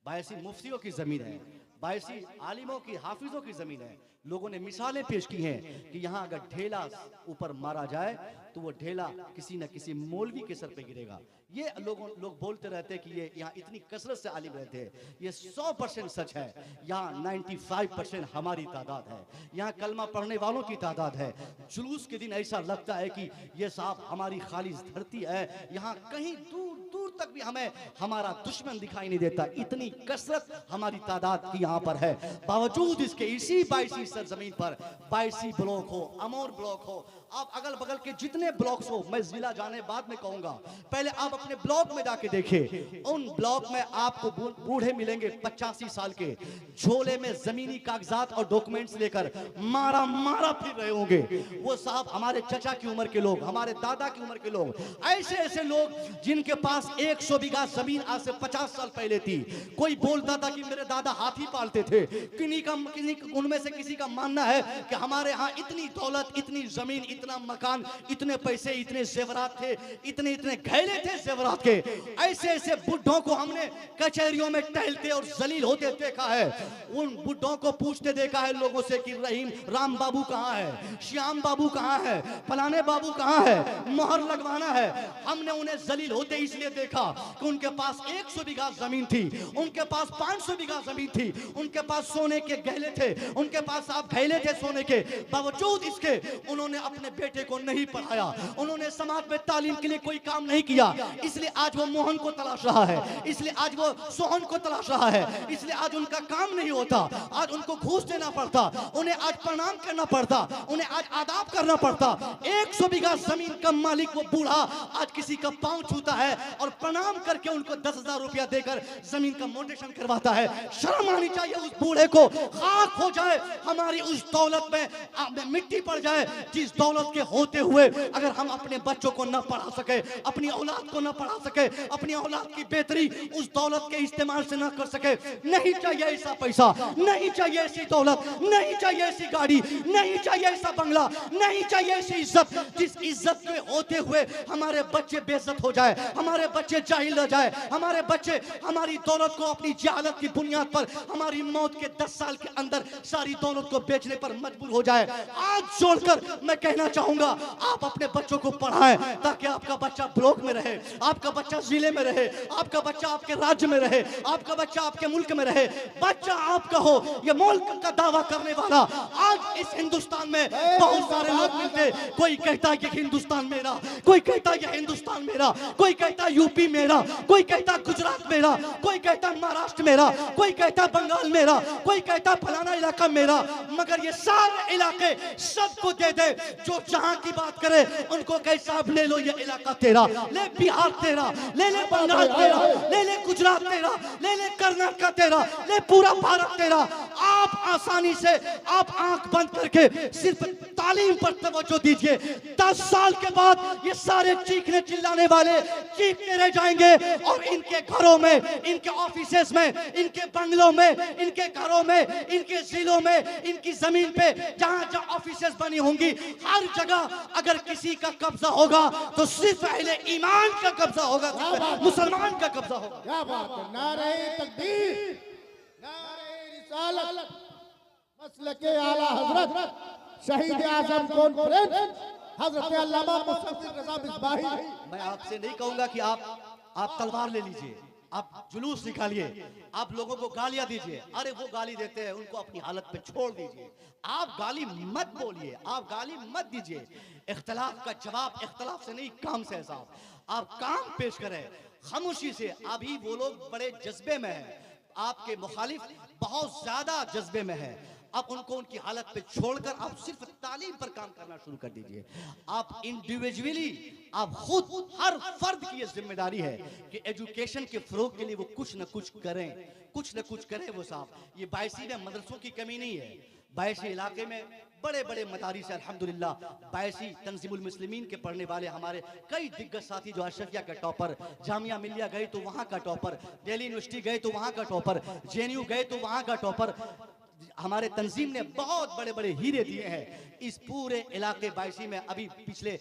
बायसी मुफ्तियों की जमीन है, बायसी आलिमों की, हाफिजों की जमीन है। लोगों ने मिसालें पेश की हैं कि यहाँ अगर ढेला ऊपर मारा जाए तो वो ढेला किसी न किसी मौलवी के सर पे गिरेगा। ये लोग बोलते रहते हैं कि ये यहाँ इतनी कसरत से आलिम रहते हैं। ये 100% सच है। यहाँ 95% हमारी तादाद है, यहाँ कलमा पढ़ने वालों की तादाद है। जुलूस के दिन ऐसा लगता है कि ये साहब हमारी खालिस धरती है। यहाँ कहीं दूर दूर तक भी हमें हमारा दुश्मन दिखाई नहीं देता। इतनी कसरत हमारी तादाद की यहाँ पर है। बावजूद इसके इसी 22 सरजमीन पर 22 ब्लॉक हो, अमोर ब्लॉक हो, आप अगल बगल के जितने ब्लॉक्स हो, मैं जिला जाने बाद में कहूंगा, पहले आप अपने ब्लॉक में जाके देखिए। उन ब्लॉक में आपको बूढ़े मिलेंगे 85 साल के, झोले में जमीनी कागजात और डॉक्यूमेंट्स लेकर मारा मारा फिर रहे होंगे। वो साहब हमारे चचा की उम्र के लोग, हमारे दादा की उम्र के लोग, ऐसे ऐसे लोग जिनके पास 100 बीघा जमीन आज से 50 साल पहले थी। कोई बोलता था कि मेरे दादा हाथी पालते थे। उनमें से किसी का मानना है कि हमारे यहाँ इतनी दौलत, इतनी जमीन, इतना मकान, इतने पैसे, इतने जेवरात थे, इतने इतने घैले थे जेवरात के। ऐसे ऐसे बुढ़ों को हमने कचहरियों में टहलते और जलील होते देखा है। उन बुढ़ों को पूछते देखा है लोगों से कि राम बाबू कहाँ है, श्याम बाबू कहाँ है, फलाने बाबू कहाँ है, मोहर लगवाना है। हमने उन्हें जलील होते इसलिए देखा कि उनके पास 100 बीघा जमीन थी, उनके पास 500 बीघा जमीन थी, उनके पास सोने के गहले थे, उनके पास आप गहले थे सोने के। बावजूद इसके उन्होंने अपने बेटे को नहीं पढ़ाया, उन्होंने समाज में तालीम के लिए कोई काम नहीं किया। इसलिए आज वो मोहन को तलाश रहा है, इसलिए आज वो सोहन को तलाश रहा है, इसलिए आज उनका काम नहीं होता। आज उनको घूस देना पड़ता, उन्हें आज प्रणाम करना पड़ता, उन्हें आज आदाब करना पड़ता। 100 बीघा जमीन का मालिक वो बूढ़ा आज किसी का पांव छूता है और प्रणाम करके उनको 10,000 रुपया देकर जमीन का मोटेशन करवाता है। शर्म आनी चाहिए उस बूढ़े को। खाक हो जाए हमारी उस दौलत में मिट्टी पड़ जाए जिस दौलत के होते हुए अगर हम अपने बच्चों को न पढ़ा सके, अपनी औलाद को न पढ़ा सके, अपनी औलाद की बेहतरी उस दौलत के इस्तेमाल से न कर सके। नहीं चाहिए ऐसा पैसा, नहीं चाहिए ऐसी दौलत, नहीं चाहिए ऐसी गाड़ी, नहीं चाहिए ऐसा बंगला, नहीं चाहिए ऐसी इज्जत जिस इज्जत के होते हुए हमारे बच्चे बेइज्जत हो जाए, हमारे बच्चे जाहिल हो जाए, हमारे बच्चे हमारी दौलत को अपनी जहालत की बुनियाद पर हमारी मौत के 10 साल के अंदर सारी दौलत को बेचने पर मजबूर हो जाए। आज जोड़कर मैं कहना चाहूंगा आप अपने बच्चों को पढ़ाएं ताकि आपका बच्चा ब्लॉक में रहे, आपका बच्चा जिले में रहे, आपका बच्चा आपके राज्य में रहे, आपका बच्चा आपके मुल्क में रहे। बच्चा आपका हो ये मुल्क का दावा करने वाला आज इस हिंदुस्तान में बहुत सारे लोग मिलते। कोई कहता है कि हिंदुस्तान मेरा, कोई कहता है कि हिंदुस्तान मेरा, कोई कहता है यूपी मेरा, कोई कहता है गुजरात मेरा, कोई कहता है महाराष्ट्र मेरा, कोई कहता है बंगाल मेरा, कोई कहता है फलाना इलाका मेरा। मगर ये सारे इलाके सबको दे दे। जो जहां की बात करे उनको कहे साहब ले लो ये इलाका तेरा, ले बिहार तेरा, ले ले बंगाल तेरा, ले ले गुजरात तेरा, ले ले कर्नाटक तेरा, ले पूरा भारत तेरा। आप आसानी से आप आंख बंद करके सिर्फ तालीम पर तवज्जो दीजिए। 10 साल के बाद ये सारे चीखने चिल्लाने वाले चीखते रह जाएंगे और इनके घरों में, इनके ऑफिसेस में, इनके बंगलों में, इनके घरों में, इनके जिलों में, इनकी जमीन पे जहां जहां ऑफिसेस बनी होंगी, हर जगह अगर किसी का कब्जा होगा तो सिर्फ अहले ईमान का कब्जा होगा, मुसलमान का कब्जा होगा। क्या बात है। नारे तकबीर, नारे रिसालत, मसलके आला हजरत शहीद आजम कॉन्फ्रेंस हजरत अल्लामा मुस्तफी रजा मिसबाही। मैं आपसे नहीं कहूंगा कि आप तलवार ले लीजिए, आप जुलूस निकालिए, आप लोगों को गालियां दीजिए। अरे वो गाली देते हैं उनको अपनी हालत पे छोड़ दीजिए। आप गाली मत बोलिए, आप गाली मत दीजिए। इख्तलाफ का जवाब इख्तलाफ से नहीं, काम से है साहब। आप काम पेश करें खामोशी से। अभी वो लोग बड़े जज्बे में हैं, आपके मुखालिफ बहुत ज्यादा जज्बे में है। अब उनको उनकी हालत पे छोड़कर आप सिर्फ तालीम पर काम करना शुरू कर दीजिए। आप इंडिविजुअली, आप खुद, हर फर्द की ये जिम्मेदारी है कि एजुकेशन के फरोग के लिए वो कुछ न कुछ करें, कुछ न कुछ करें वो साहब। ये 22 में मदरसों की कमी नहीं है। 22 इलाके में बड़े बड़े मदारिस है अल्हम्दुलिल्लाह। 22 तंजीमुल मुस्लिमीन के पढ़ने वाले हमारे कई दिग्गज साथी जो अशरफिया का टॉपर, जामिया मिलिया गए तो वहाँ का टॉपर, दिल्ली यूनिवर्सिटी गए तो वहाँ का टॉपर, JNU गए तो वहाँ का टॉपर। हमारे तंजीम ने बहुत बड़े बड़े हीरे दिए हैं इस पूरे इलाके 22 में। अभी पिछले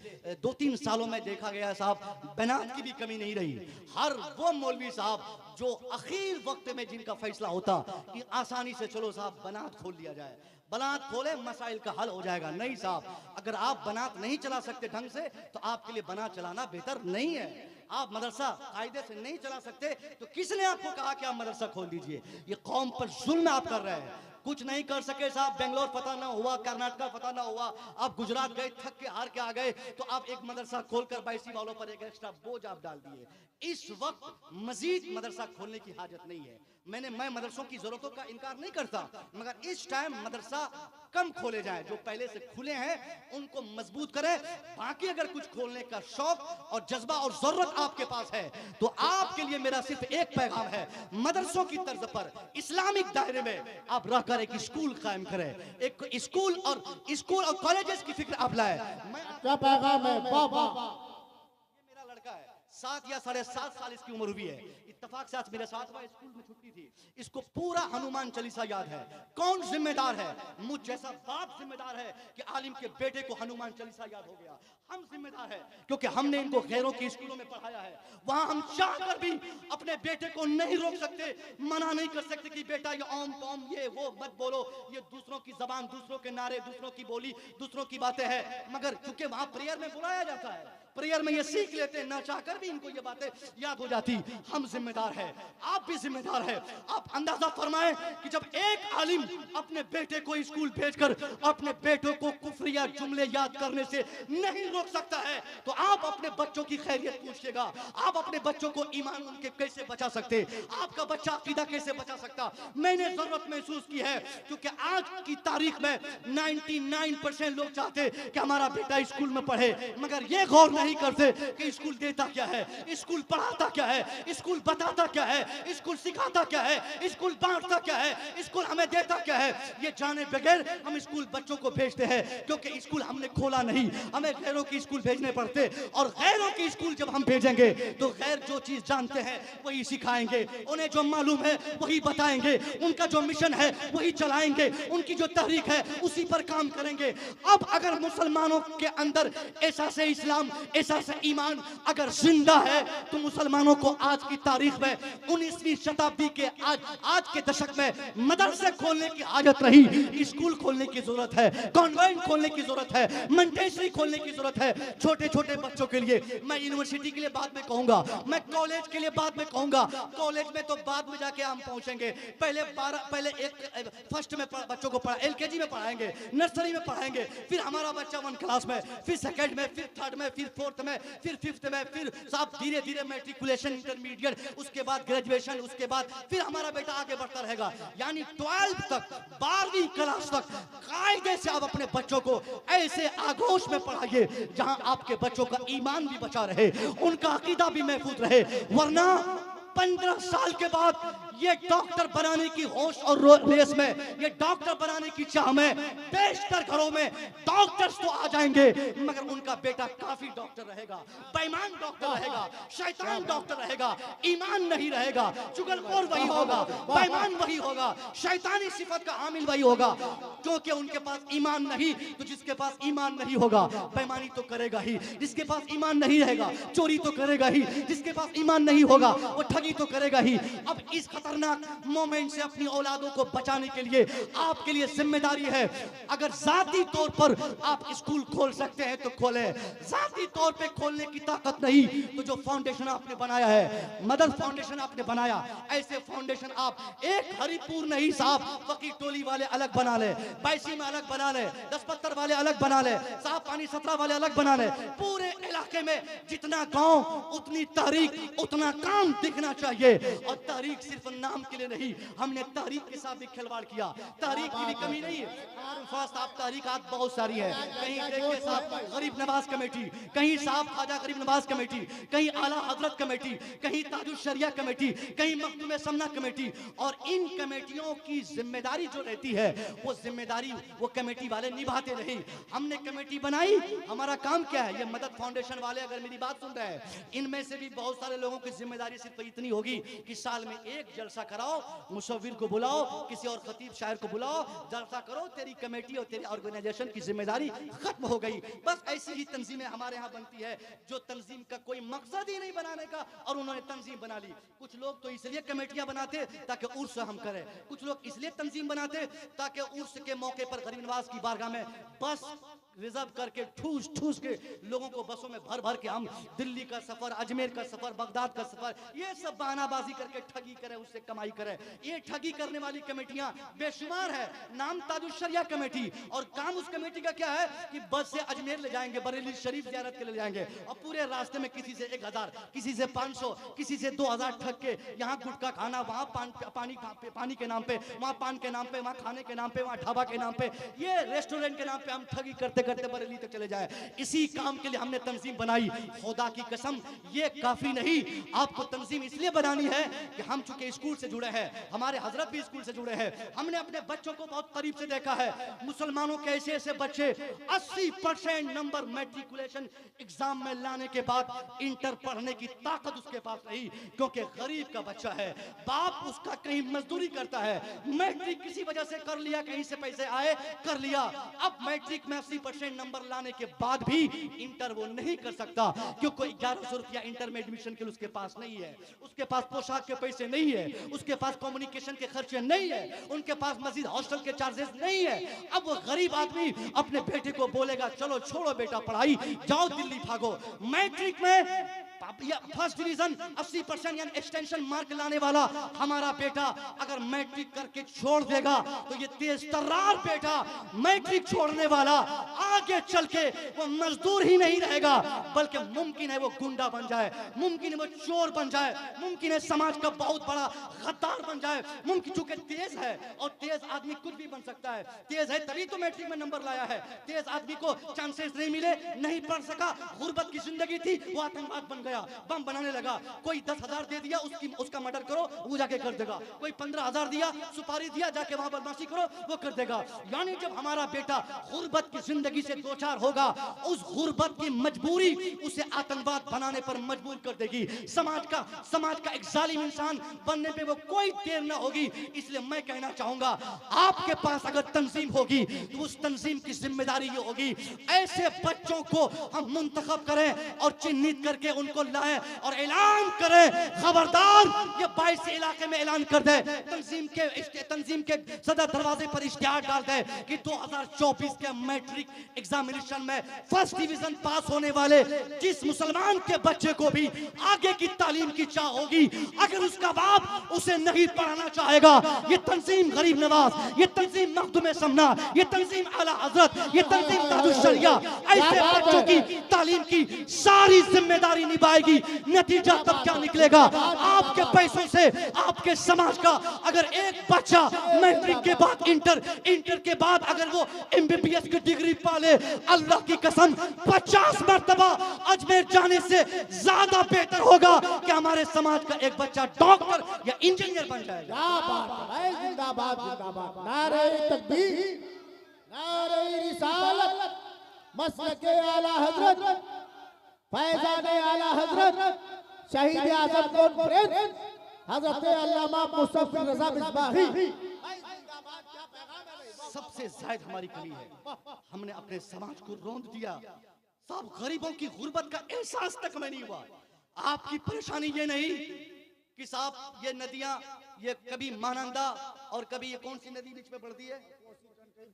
2-3 सालों में देखा गया साहब, बनात की भी कमी नहीं रही। हर वो मौलवी साहब जो आखिर वक्त में जिनका फैसला होता कि आसानी से चलो साहब बनात खोल लिया जाए, बनात खोले मसाइल का हल हो जाएगा। नहीं साहब, अगर आप बनात नहीं चला सकते ढंग से तो आपके लिए बनात चलाना बेहतर नहीं है। आप मदरसा कायदे से नहीं चला सकते तो किसने आपको कहा कि आप मदरसा खोल दीजिए? ये कौम पर जुल्म आप कर रहे हैं, कुछ नहीं कर सके साहब, बेंगलोर पता ना हुआ, कर्नाटका पता ना हुआ, आप गुजरात गए, थक के हार के आ गए, तो आप एक मदरसा खोलकर बाईसी वालों पर एक एक्स्ट्रा बोझ आप डाल दिए। इस वक्त मजीद मदरसा खोलने की हाजत नहीं है। मैं मदरसों की जरूरतों का इनकार नहीं करता, मगर इस टाइम मदरसा कम खोले जाए, जो पहले से खुले हैं उनको मजबूत करें। बाकी अगर कुछ खोलने का शौक और जज्बा और जरूरत आपके पास है तो आपके लिए मेरा सिर्फ एक पैगाम है, मदरसों की तर्ज पर इस्लामिक दायरे में आप रहकर एक स्कूल कायम करें, एक स्कूल और कॉलेजेस की फिक्र आप लाए। क्या पैगाम है, वाह वाह। ये मेरा लड़का है, 7 या 7.5 साल इसकी उम्र हुई है। इत्तेफाक से आज मेरे साथ हुआ, स्कूल में छुट्टी थी, इसको पूरा हनुमान चालीसा याद है। कौन जिम्मेदार है? मुझ जैसा बाप जिम्मेदार है कि आलिम के बेटे को हनुमान चालीसा याद हो गया। हम जिम्मेदार है क्योंकि हमने इनको गैरों के स्कूलों में पढ़ाया है। वहां हम चाहकर भी अपने बेटे को नहीं रोक सकते, मना नहीं कर सकते कि बेटा ये ओम पौम ये वो मत बोलो, ये दूसरों की जबान, दूसरों के नारे, दूसरों की बोली, दूसरों की बातें हैं। मगर क्योंकि वहां प्रेयर में बुलाया जाता है, प्रेयर में ये सीख लेते हैं, ना चाहकर भी इनको ये बातें याद हो जाती। हम जिम्मेदार है, आप भी जिम्मेदार है। आप अंदाजा फरमाएं कि जब एक आलिम अपने बेटे को स्कूल भेजकर अपने बेटों को कुफरिया जुमले याद करने से नहीं रोक सकता है, तो आप अपने बच्चों की खैरियत पूछिएगा। आप अपने बच्चों को ईमान उनके कैसे बचा सकते, आपका बच्चा अकीदा कैसे बचा सकता। मैंने जरूरत महसूस की है क्योंकि आज की तारीख में 99% लोग चाहते कि हमारा बेटा स्कूल में पढ़े, मगर ये गौर नहीं करते कि स्कूल देता क्या है, स्कूल पढ़ाता क्या है, स्कूल बताता क्या है, स्कूल सिखाता क्या है, स्कूल बांटता क्या है, स्कूल हमें देता क्या है। ये जाने बगैर हम स्कूल बच्चों को भेजते हैं क्योंकि स्कूल हमने खोला नहीं, हमें गैरों की स्कूल भेजने पड़ते। और गैरों की स्कूल जब हम भेजेंगे तो गैर जो चीज जानते हैं वही सिखाएंगे, उन्हें जो मालूम है वही बताएंगे, उनका जो मिशन है वही चलाएंगे, उनकी जो तहरीक है उसी पर काम करेंगे। अब अगर मुसलमानों के अंदर ऐसा से इस्लाम, ऐसा से ईमान अगर जिंदा है तो मुसलमानों को आज की तारीख में 19वीं शताब्दी के आज के दशक में मदरसे खोलने की हाजत नहीं, स्कूल खोलने की जरूरत है, कॉन्वेंट खोलने की जरूरत है, मंटेसरी खोलने की जरूरत है छोटे छोटे बच्चों के लिए। मैं यूनिवर्सिटी के लिए बाद में कहूंगा, मैं कॉलेज के लिए बाद में कहूंगा। कॉलेज में तो बाद में जाके हम पहुंचेंगे, पहले एक फर्स्ट में बच्चों को LKG में पढ़ाएंगे, नर्सरी में पढ़ाएंगे, फिर हमारा बच्चा 1 क्लास में, फिर सेकंड में, फिर थर्ड में, फिर फोर्थ में, फिर फिफ्थ में, फिर साहब धीरे धीरे मैट्रिकुलेशन, इंटरमीडिएट, उसके बाद ग्रेजुएशन, उसके बाद फिर हमारा बेटा आगे बढ़ता रहेगा। यानी 12 तक, 12वीं क्लास तक कायदे से आप अपने बच्चों को ऐसे आगोश में पढ़ाइए जहां आपके बच्चों का ईमान भी बचा रहे, उनका अकीदा भी महफूज रहे। वरना 15 साल के बाद ये डॉक्टर बनाने की होश और रेस में, ये डॉक्टर बनाने की चाह में बेशतर घरों में डॉक्टर्स तो आ जाएंगे मगर उनका बेटा काफी डॉक्टर रहेगा, बेईमान डॉक्टर रहेगा, शैतान डॉक्टर रहेगा, ईमान नहीं रहेगा, चुगलखोर वही होगा, बेईमान वही होगा, शैतानी सिफत का हामिल वही होगा। क्योंकि उनके पास ईमान नहीं, तो जिसके पास ईमान नहीं होगा बेईमानी तो करेगा ही, जिसके पास ईमान नहीं रहेगा चोरी तो करेगा ही, जिसके पास ईमान नहीं होगा वो ठगी तो करेगा ही। अब इस खतरनाक मोमेंट से अपनी औलादों को बचाने के लिए आपके लिए जिम्मेदारी है। अगर जाती तौर पर आप स्कूल खोल सकते हैं तो खोलें, जाती तौर पे खोलने की ताकत नहीं तो जो फाउंडेशन आपने बनाया है, मदर फाउंडेशन आपने बनाया, ऐसे फाउंडेशन आप एक हरिपुर नहीं साहब, फकीर टोली वाले अलग बना ले, बाईसी में अलग बना ले, 10 वाले अलग बना ले, साहब पानी 17 वाले अलग बना ले। पूरे इलाके में जितना गांव उतनी तारीख, उतना काम दिखना चाहिए। और तारीख सिर्फ नाम के लिए नहीं, हमने तारीख के साथ भी खिलवाड़ किया, तारीख की भी कमी नहीं है। आप तारीखात बहुत सारी है, कहीं देखिए साहब गरीब नवाज कमेटी, कहीं साहब ख्वाजा गरीब नवाज कमेटी, कहीं आला हजरत कमेटी, कहीं ताजुल शरिया कमेटी, कहीं मखदूम समना कमेटी। और इन कमेटियों की जिम्मेदारी जो रहती है वो जिम्मेदारी वो कमेटी वाले निभाते नहीं। हमने कमेटी बनाई, हमारा काम क्या है, ये मदद फाउंडेशन वाले अगर मेरी बात सुन रहे हैं, इनमें से भी बहुत सारे लोगों की जिम्मेदारी सिर्फ इतनी होगी कि साल में एक जलसा कराओ, मुसव्विर को बुलाओ, किसी और खतीब शायर को बुलाओ, जलसा करो, तेरी कमेटी और तेरी ऑर्गेनाइजेशन की जिम्मेदारी खत्म हो गई। बस ऐसी ही तंजीमें हमारे यहाँ बनती है जो तंजीम का कोई मकसद ही नहीं बनाने का, और उन्होंने तंजीम बना ली। कुछ लोग तो इसलिए कमेटियां बनाते ताकि उर्स हम करें, कुछ लोग इसलिए तंजीम बनाते ताकि उर्स के मौके पर गरीब नवाज की बारगाह में बस रिजर्व करके ठूस ठूस के लोगों को बसों में भर भर के हम दिल्ली का सफर, अजमेर का सफर, बगदाद का सफर, ये सब बहानाबाजी करके ठगी करें, उससे कमाई करें। ये ठगी करने वाली कमेटियां बेशुमार है। नाम ताजुशरिया कमेटी, और काम उस कमेटी का क्या है कि बस से अजमेर ले जाएंगे, बरेली शरीफ ज़ियारत के लिए ले जाएंगे, और पूरे रास्ते में किसी से 1000, किसी से 500, किसी से 2000 ठग के यहाँ गुटखा खाना, वहाँ पानी के नाम पे, वहाँ पान के नाम पे, वहाँ खाने के नाम पे, वहाँ ढाबा के नाम पे, ये रेस्टोरेंट के नाम पे हम ठगी करते करते बरेली तक चले जाए। इसी काम के लिए हमने तंजीम बनाई। खुदा की कसम ये काफी नहीं, आपको तंजीम इसलिए बनानी है कि हम चूंकि स्कूल से जुड़े हैं, हमारे हजरत भी स्कूल से जुड़े हैं, हमने अपने बच्चों को बहुत करीब से देखा है। मुसलमानों के ऐसे ऐसे बच्चे 80% नंबर मैट्रिकुलेशन एग्जाम में लाने के बाद इंटर पढ़ने की ताकत उसके पास नहीं, क्योंकि गरीब का बच्चा है, बाप उसका कहीं मजदूरी करता है, मैट्रिक किसी वजह से कर लिया, कहीं से पैसे आए कर लिया। अब मैट्रिक में 80% नंबर लाने के बाद भी इंटर वो नहीं कर सकता, क्योंकि 1100 रुपया इंटर में एडमिशन के लिए उसके पास नहीं है, उसके पास पोशाक के पैसे नहीं है, उसके पास कम्युनिकेशन के खर्चे नहीं है, उनके पास मजीद हॉस्टल के चार्जेस नहीं है। अब वो गरीब आदमी अपने बेटे को बोलेगा चलो छोड़ो बेटा पढ़ाई, जाओ दिल्ली भागो। मैट्रिक में फर्स्ट डिवीजन 80% यानी एक्सटेंशन मार्क लाने वाला हमारा बेटा अगर मैट्रिक करके छोड़ देगा तो ये तेज तर्रार बेटा मैट्रिक छोड़ने वाला आगे चल के वो मजदूर ही नहीं रहेगा, बल्कि मुमकिन है वो गुंडा बन जाए, मुमकिन है वो चोर बन जाए, मुमकिन है समाज का बहुत बड़ा गद्दार बन जाए। मुमकिन चूंकि तेज है, और तेज आदमी कुछ भी बन सकता है, तेज है तभी तो मैट्रिक में नंबर लाया है। तेज आदमी को चांसेस नहीं मिले, नहीं पढ़ सका, गुर्बत की जिंदगी थी, वो आतंकवाद बन गया, बम बनाने लगा। कोई 10,000 दे दिया, उसका मर्डर करो, वो जाके कर देगा। कोई 15,000 दिया, सुपारी दिया, जाके वहां बदमाशी करो, वो कर देगा। यानी जब हमारा बेटा गुर्बत की जिंदगी से दो चार होगा, उस गुर्बत की मजबूरी उसे आतंकवाद बनाने पर मजबूर कर देगी। समाज का एक जालिम इंसान बनने पे वो कोई देर ना होगी। इसलिए मैं कहना चाहूंगा, आपके पास अगर तंजीम होगी तो उस तंजीम की जिम्मेदारी ये होगी, ऐसे बच्चों को हम मुंतखब करें और चिन्हित करके उनको लाएं और ऐलान करें, खबरदार ये 22 इलाके में ऐलान कर दे, तंजीम के सदर दरवाजे पर इश्तिहार डाल दे कि 2024 के मैट्रिक एग्जामिनेशन में फर्स्ट डिवीजन पास होने वाले जिस मुसलमान के बच्चे को भी आगे की तालीम की चाह होगी, अगर उसका बाप उसे नहीं पढ़ाना चाहेगा, ये तंजीम गरीब नवाज, ये तंजीम मखदूम समना, ये तंजीम आला हजरत, ये तंजीम ताजुशरिया ऐसे बच्चों की तालीम की सारी जिम्मेदारी निभाएगी। नतीजा तब क्या निकलेगा, आपके पैसों से आपके समाज का अगर एक बच्चा मैट्रिक के बाद इंटर के बाद अगर वो MBBS की डिग्री पाले, अल्लाह की कसम 50 मरतबा अजमेर जाने से ज्यादा बेहतर होगा कि हमारे समाज का एक बच्चा डॉक्टर या इंजीनियर बन जाएगा। जिंदाबाद जिंदाबाद, नारे तकबीर, नारे रिसालत, मसलके आला हजरत, फैजाने आला हजरत, शहीद आजम कॉन्फ्रेंस हजरत अल्लामा मुस्तफा रजा मिसबाही। सबसे जायद हमारी कमी है, हमने अपने समाज को रौंद दिया। सब गरीबों की गुर्बत का एहसास तक में नहीं हुआ। आपकी परेशानी ये नहीं कि साहब ये नदियां, ये कभी महानंदा और कभी ये कौन सी नदी बीच में पड़ती है,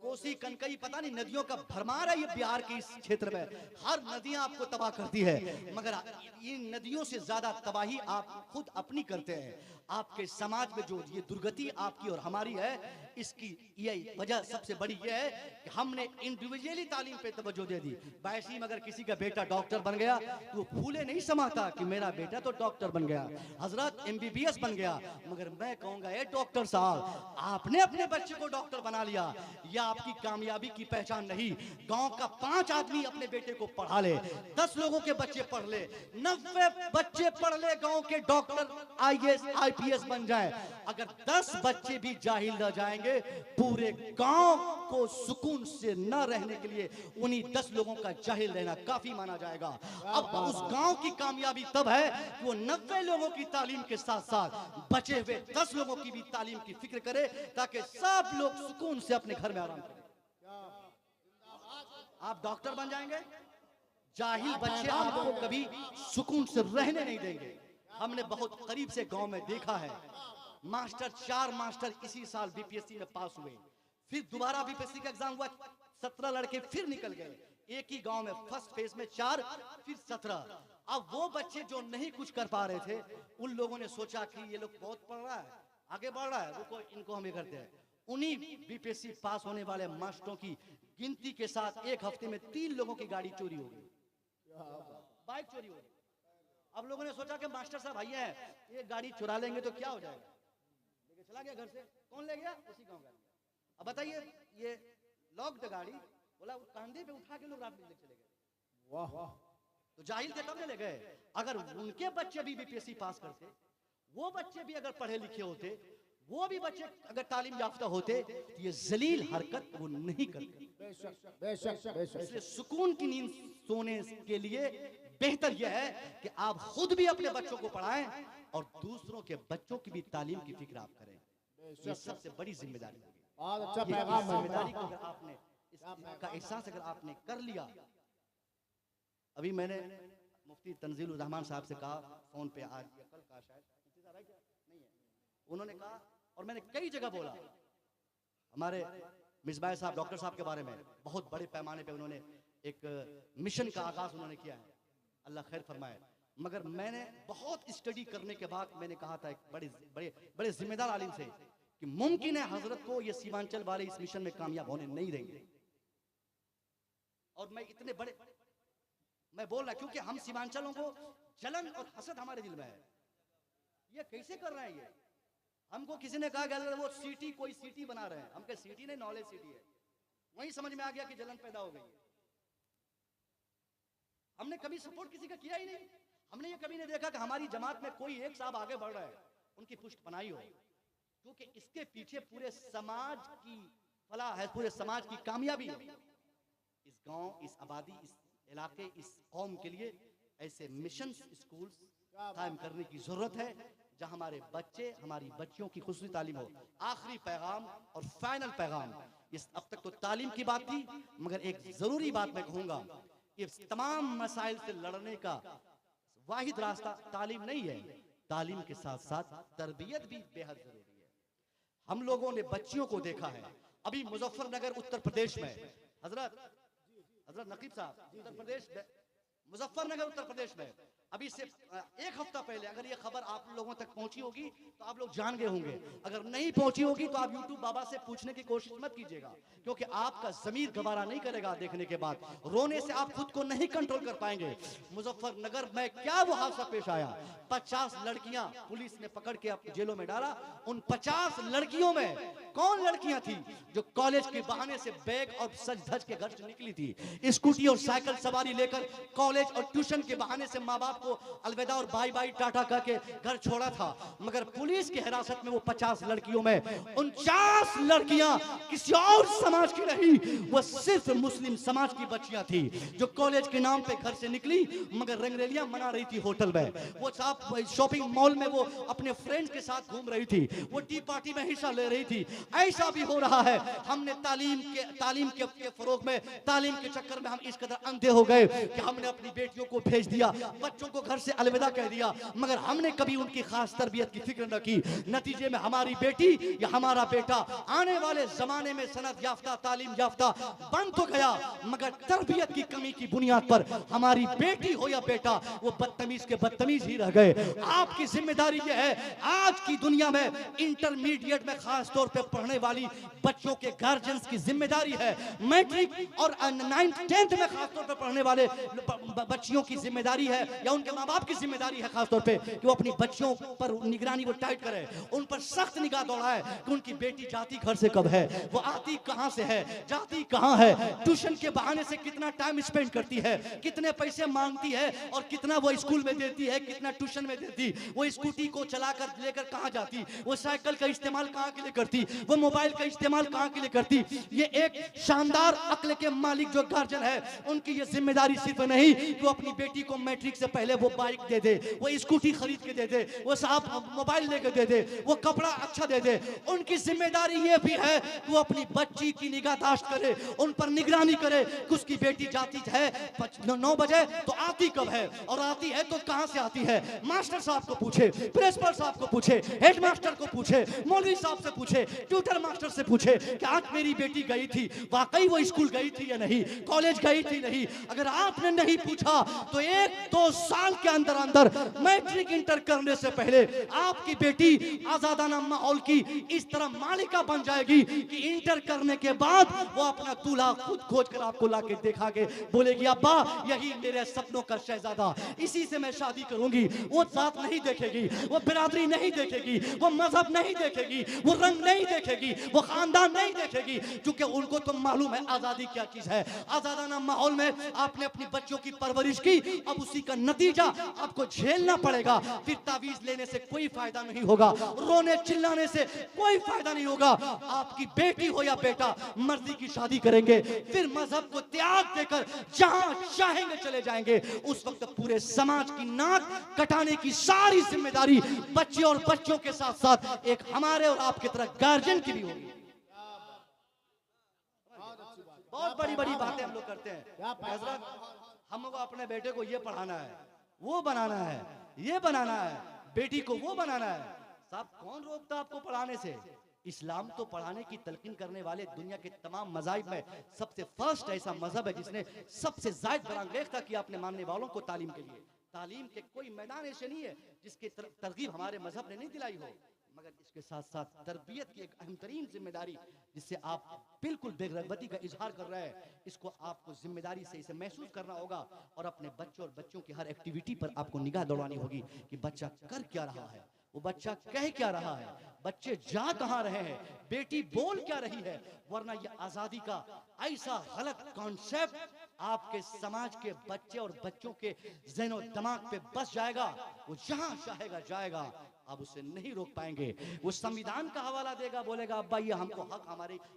कोसी कनकई, पता नहीं नदियों का भरमार है ये बिहार के इस क्षेत्र में। हर नदियां आपको तबाह करती है, मगर इन नदियों से ज्यादा तबाही आप खुद अपनी करते हैं। आपके समाज में जो ये दुर्गति आपकी और हमारी है, इसकी ये वजह सबसे बड़ी ये है कि हमने इंडिविजुअली तालीम पे तवज्जो दे दी। वैसे ही अगर किसी का बेटा डॉक्टर बन गया तो वो फूले नहीं समाता कि मेरा बेटा तो डॉक्टर बन गया, हजरत MBBS बन गया। मगर मैं कहूंगा ये डॉक्टर साहब, आपने अपने बच्चे को डॉक्टर बना लिया, यह आपकी कामयाबी की पहचान नहीं। गांव का 5 आदमी अपने बेटे को पढ़ा ले, 10 लोगों के बच्चे पढ़ ले, 90 बच्चे पढ़ ले, गांव के डॉक्टर IAS IPS बन जाए। अगर 10 बच्चे भी जाहिल रह जाएंगे, पूरे गांव को सुकून से न रहने के लिए उन्हीं 10 लोगों का जाहिल रहना काफी माना जाएगा। अब उस गांव की कामयाबी तब है कि वो 90 लोगों की तालीम के साथ साथ बचे हुए 10 लोगों की भी तालीम की फिक्र करे, ताकि सब लोग सुकून से अपने घर में आराम करें। आप डॉक्टर बन जाएंगे, जाहिल बच्चे आपको कभी सुकून से रहने नहीं देंगे। हमने बहुत करीब से गांव में देखा है, मास्टर 4 मास्टर इसी साल BPSC में पास हुए, फिर दोबारा BPSC का एग्जाम हुआ, 17 लड़के फिर निकल गए। एक ही गांव में फर्स्ट फेज में 4, फिर 17। अब वो बच्चे जो नहीं कुछ कर पा रहे थे, उन लोगों ने सोचा कि ये लोग बहुत पढ़ रहा है, आगे बढ़ रहा है, रुको इनको हम ये करते हैं। उन्हीं बीपीएससी पास होने वाले मास्टरों की गिनती के साथ एक हफ्ते में 3 लोगों की गाड़ी चोरी हो गई, बाइक चोरी हो गई। अब लोगों ने सोचा कि मास्टर साहब भैया है, ये गाड़ी चुरा लेंगे तो क्या हो जाएगा, लेके चला गया घर से। कौन ले गया? उसी गांव का। अब बताइए, ये लॉक्ड गाड़ी, बोला कांधे पे उठा के लोग रात में लेके चले गए। वाह, तो जाहिल थे तब ले गए। अगर उनके बच्चे भी बीपीएससी पास करते, वो बच्चे भी अगर पढ़े लिखे होते, वो भी बच्चे अगर तालीम याफ्ता होते, तो ये जलील हरकत वो नहीं करते। बेशक बेशक बेशक। इसलिए सुकून की नींद सोने के लिए बेहतर यह है कि आप खुद भी अपने बच्चों को पढ़ाएं और दूसरों के बच्चों की भी तालीम की फिक्र आप करें। ये सबसे बड़ी जिम्मेदारी है। बहुत अच्छा ये पैगाम इस है। जिम्मेदारी को अगर आपने इसका एहसास अगर आपने कर लिया। अभी मैंने मुफ्ती तंजीलुर रहमान साहब से कहा फोन पे, आज या कल का शायद, नहीं है, उन्होंने कहा और मैंने कई जगह बोला, हमारे मिसबाह साहब डॉक्टर साहब के बारे में बहुत बड़े पैमाने पे उन्होंने एक मिशन का आगाज उन्होंने किया है, अल्लाह खैर फरमाए। मगर मैंने बहुत स्टडी करने के बाद मैंने कहा था एक बड़े बड़े बड़े जिम्मेदार आलिम से कि मुमकिन है हजरत को ये सीमांचल वाले इस मिशन में कामयाब होने नहीं देंगे। और मैं इतने बड़े मैं बोल रहा क्योंकि हम सीमांचलों को जलन और हसद हमारे दिल में है। ये कैसे कर रहे हैं ये? हमको किसी ने कहा कि वो सिटी कोई सिटी बना रहे हैं, हम कहे सिटी नहीं, नॉलेज सिटी है। वहीं समझ में आ गया कि जलन पैदा हो गई। हमने कभी सपोर्ट किसी का किया ही नहीं। हमने ये कभी नहीं देखा कि हमारी जमात में कोई एक साहब आगे बढ़ रहा है, उनकी पुष्ट बनाई हो, क्योंकि इसके पीछे पूरे समाज की फलाह है, पूरे समाज की कामयाबी है। इस गांव, इस आबादी, इस इलाके, इस कौम के लिए ऐसे मिशन स्कूल्स कायम करने की जरूरत है जहां हमारे बच्चे, हमारी बच्चियों की खुसूसी तालीम हो। आखिरी पैगाम और फाइनल पैगाम, इस अब तक तो तालीम की बात थी, मगर एक जरूरी बात मैं कहूंगा, ये तमाम मसाइल से लड़ने का वाहिद रास्ता तालीम नहीं है, तालीम के साथ साथ तरबियत भी बेहद जरूरी है। हम लोगों ने बच्चियों को देखा है, अभी मुजफ्फरनगर उत्तर प्रदेश में, हजरत नकीब साहब, उत्तर प्रदेश, मुजफ्फरनगर उत्तर प्रदेश में अभी से 1 हफ्ता पहले, अगर ये खबर आप लोगों तक पहुंची होगी तो आप लोग जान गए होंगे, अगर नहीं पहुंची होगी तो आप यूट्यूब बाबा से पूछने की कोशिश मत कीजिएगा, क्योंकि आपका जमीर गवारा नहीं करेगा देखने के बाद, रोने से आप खुद को नहीं कंट्रोल कर पाएंगे। मुजफ्फरनगर में क्या वो हादसा पेश आया, 50 लड़कियां पुलिस ने पकड़ के अपनी जेलों में डाला। उन 50 लड़कियों में कौन लड़कियां थी जो कॉलेज के बहाने से बैग और सज धज के घर से निकली थी, स्कूटी और साइकिल सवारी लेकर कॉलेज और ट्यूशन के बहाने से माँ बाप को अलविदा और बाय बाय टाटा करके घर छोड़ा था। मगर पुलिस की हिरासत में वो 50 लड़कियों में 49 लड़कियां किसी और समाज की नहीं, वो सिर्फ मुस्लिम समाज की बच्चियां थी जो कॉलेज के नाम पे घर से निकली, मगर रंगरेलियां मना रही थी होटल में, वो साहब शॉपिंग मॉल में वो अपने फ्रेंड्स के साथ घूम रही थी, वो टी पार्टी में हिस्सा ले रही थी। ऐसा भी हो रहा है। हमने तालीम के फरोग में, तालीम के चक्कर में हम इस कदर अंधे हो गए कि हमने अपनी बेटियों को भेज दिया, बच्चों को घर से अलविदा कह दिया, मगर हमने कभी उनकी खास तरबियत की फिक्र न की। नतीजे में हमारी बेटी या हमारा बेटा आने वाले जमाने में सनद याफ्ता, तालीम याफ्ता बन तो गया, मगर तरबियत की कमी की बुनियाद पर हमारी बेटी हो या बेटा वो बदतमीज के बदतमीज ही रह गए। आपकी जिम्मेदारी यह है, आज की दुनिया में इंटरमीडिएट में खास तौर पे पढ़ने वाली बच्चों के गार्जियंस की जिम्मेदारी है, मैट्रिक और 9th 10th में खास तौर पे पढ़ने वाले बच्चियों की जिम्मेदारी है या उनके माँ बाप की जिम्मेदारी है खास तौर पे कि वो अपनी बच्चियों पर निगरानी वो टाइट करे, उन पर सख्त निगाह दौड़ाए कि उनकी बेटी जाती घर से कब है, वो आती कहां से है, जाती कहां है, ट्यूशन के बहाने से कितना टाइम स्पेंड करती है, कितने पैसे मांगती है और कितना वो स्कूल में देती है, कितना ट्यूशन में देती, वो स्कूटी को चलाकर लेकर कहां जाती, वो साइकिल का इस्तेमाल कहां के लिए करती, वो मोबाइल का इस्तेमाल कहां के लिए करती। ये एक शानदार अक्ल के मालिक जो गार्जियन है, उनकी ये जिम्मेदारी सिर्फ नहीं कि वो अपनी बेटी को मैट्रिक से पहले वो बाइक दे दे, वो स्कूटी खरीद के दे दे, वो साहब मोबाइल लेके दे दे, वो कपड़ा अच्छा दे दे। उनकी जिम्मेदारी ये भी है कि वो अपनी बच्ची की निगाहदाश्त करे, उन पर निगरानी करे कि उसकी बेटी जाती है 9 बजे तो आती कब है, और आती है तो कहां से आती है। मास्टर साहब को पूछे, प्रिंसिपल साहब को पूछे, हेडमास्टर को पूछे, मौलवी साहब से पूछे, ट्यूटर मास्टर से पूछे कि आज मेरी बेटी गई थी, वाकई वो स्कूल गई थी या नहीं, कॉलेज गई थी नहीं। अगर आपने नहीं पूछा तो 1-2 साल के अंदर अंदर मैट्रिक इंटर करने से पहले आपकी बेटी आजादाना माहौल की इस तरह मालिका बन जाएगी कि इंटर करने के बाद वो अपना दूल्हा खुद खोज कर आपको लाके दिखा के बोलेगी अब्बा यही मेरे सपनों का शहजादा, इसी से मैं शादी करूंगी। वो जात नहीं देखेगी, वो बिरादरी नहीं देखेगी, वो मजहब नहीं देखेगी, वो रंग नहीं देखेगी, वो खानदान नहीं देखेगी, क्योंकि उनको तो मालूम है आजादी क्या चीज है। आजादाना माहौल में आपने अपनी बच्चों की परवरिश की, अब उसी का नतीजा आपको झेलना पड़ेगा। फिर तावीज लेने से कोई फायदा नहीं होगा, रोने चिल्लाने से कोई फायदा नहीं होगा। आपकी बेटी हो या बेटा मर्जी की शादी करेंगे, फिर मजहब को त्याग देकर जहां चाहेंगे चले जाएंगे। उस वक्त पूरे समाज की नाक कटाने की सारी जिम्मेदारी बच्चे और बच्चों के साथ साथ एक हमारे और आपकी तरह गार्जियन की भी होगी। बहुत बड़ी बड़ी बातें हम लोग करते हैं। हजरत हमको अपने बेटे को ये पढ़ाना है, वो बनाना है, ये बनाना है, बेटी को वो बनाना है। साहब कौन रोकता आपको पढ़ाने से? इस्लाम तो पढ़ाने की तलकीन करने वाले दुनिया के तमाम मज़ाहिब में सबसे फर्स्ट ऐसा मजहब है जिसने सबसे ज्यादा बरांगेख्ता किया अपने मानने वालों को तालीम के लिए। तालीम के कोई मैदान ऐसे नहीं है जिसकी तरगीब हमारे मजहब ने नहीं दिलाई हो, मगर इसके साथ साथ तरबियत की एक अहम तरीन जिम्मेदारी जिससे आप बिल्कुल बेरगबती का इजहार कर रहे हैं, इसको आपको जिम्मेदारी से इसे महसूस करना होगा और अपने बच्चों और बच्चों की हर एक्टिविटी पर आपको निगाह दौड़ानी होगी कि बच्चा कर क्या रहा है, वो बच्चा कह क्या रहा है, बच्चे जा कहां रहे हैं, बेटी बोल क्या रही है। वरना ये आजादी का ऐसा गलत कॉन्सेप्ट आपके समाज के बच्चे और बच्चों के ज़हन और दिमाग पे बस जाएगा, वो जहां चाहेगा जाएगा, आप उसे नहीं रोक पाएंगे। वो संविधान का हवाला देगा, बोलेगा अब्बा ये हमको हक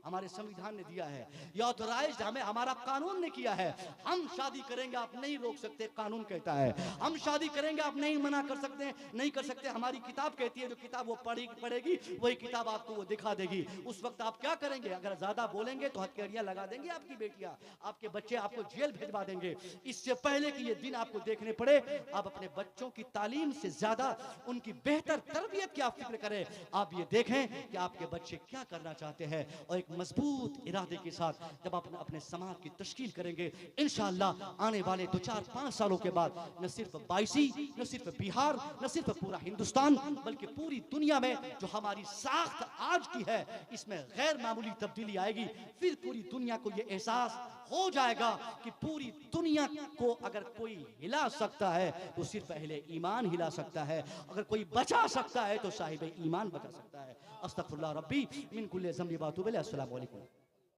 हमारे संविधान ने दिया है, ये ऑथराइज्ड हमें हमारा कानून ने किया है, हम शादी करेंगे आप नहीं रोक सकते, कानून कहता है। हम शादी करेंगे आप नहीं मना कर सकते, नहीं कर सकते, हमारी किताब कहती है, जो किताब वो पढ़ेगी वही किताब आपको वो दिखा देगी। उस वक्त आप क्या करेंगे? अगर ज्यादा बोलेंगे तो हथकड़ियां लगा देंगे आपकी बेटियां, आपके बच्चे आपको जेल भिजवा देंगे। इससे पहले कि ये दिन आपको देखने पड़े, आप अपने बच्चों की तालीम से ज्यादा उनकी बेहतर तरबियत की आप फिक्र करें। आप ये देखें कि आपके बच्चे क्या करना चाहते हैं और एक मजबूत इरादे के साथ जब आप अपने समाज की तश्कील करेंगे, इंशाअल्लाह आने वाले 2-4-5 सालों के बाद न सिर्फ बायसी, न सिर्फ बिहार, न सिर्फ पूरा हिंदुस्तान, बल्कि पूरी दुनिया में जो हमारी साख्त आज की है इसमें गैर मामूली तब्दीली आएगी। फिर पूरी दुनिया को ये एहसास हो जाएगा कि पूरी दुनिया को अगर कोई हिला सकता है तो सिर्फ अहले ईमान हिला सकता है, अगर कोई बचा सकता है तो साहिब ईमान बचा सकता है। अस्तगफिरुल्लाह रब्बी मिन कुल्ली ज़ंबि व अतूबु इलैह। अस्सलामु अलैकुम।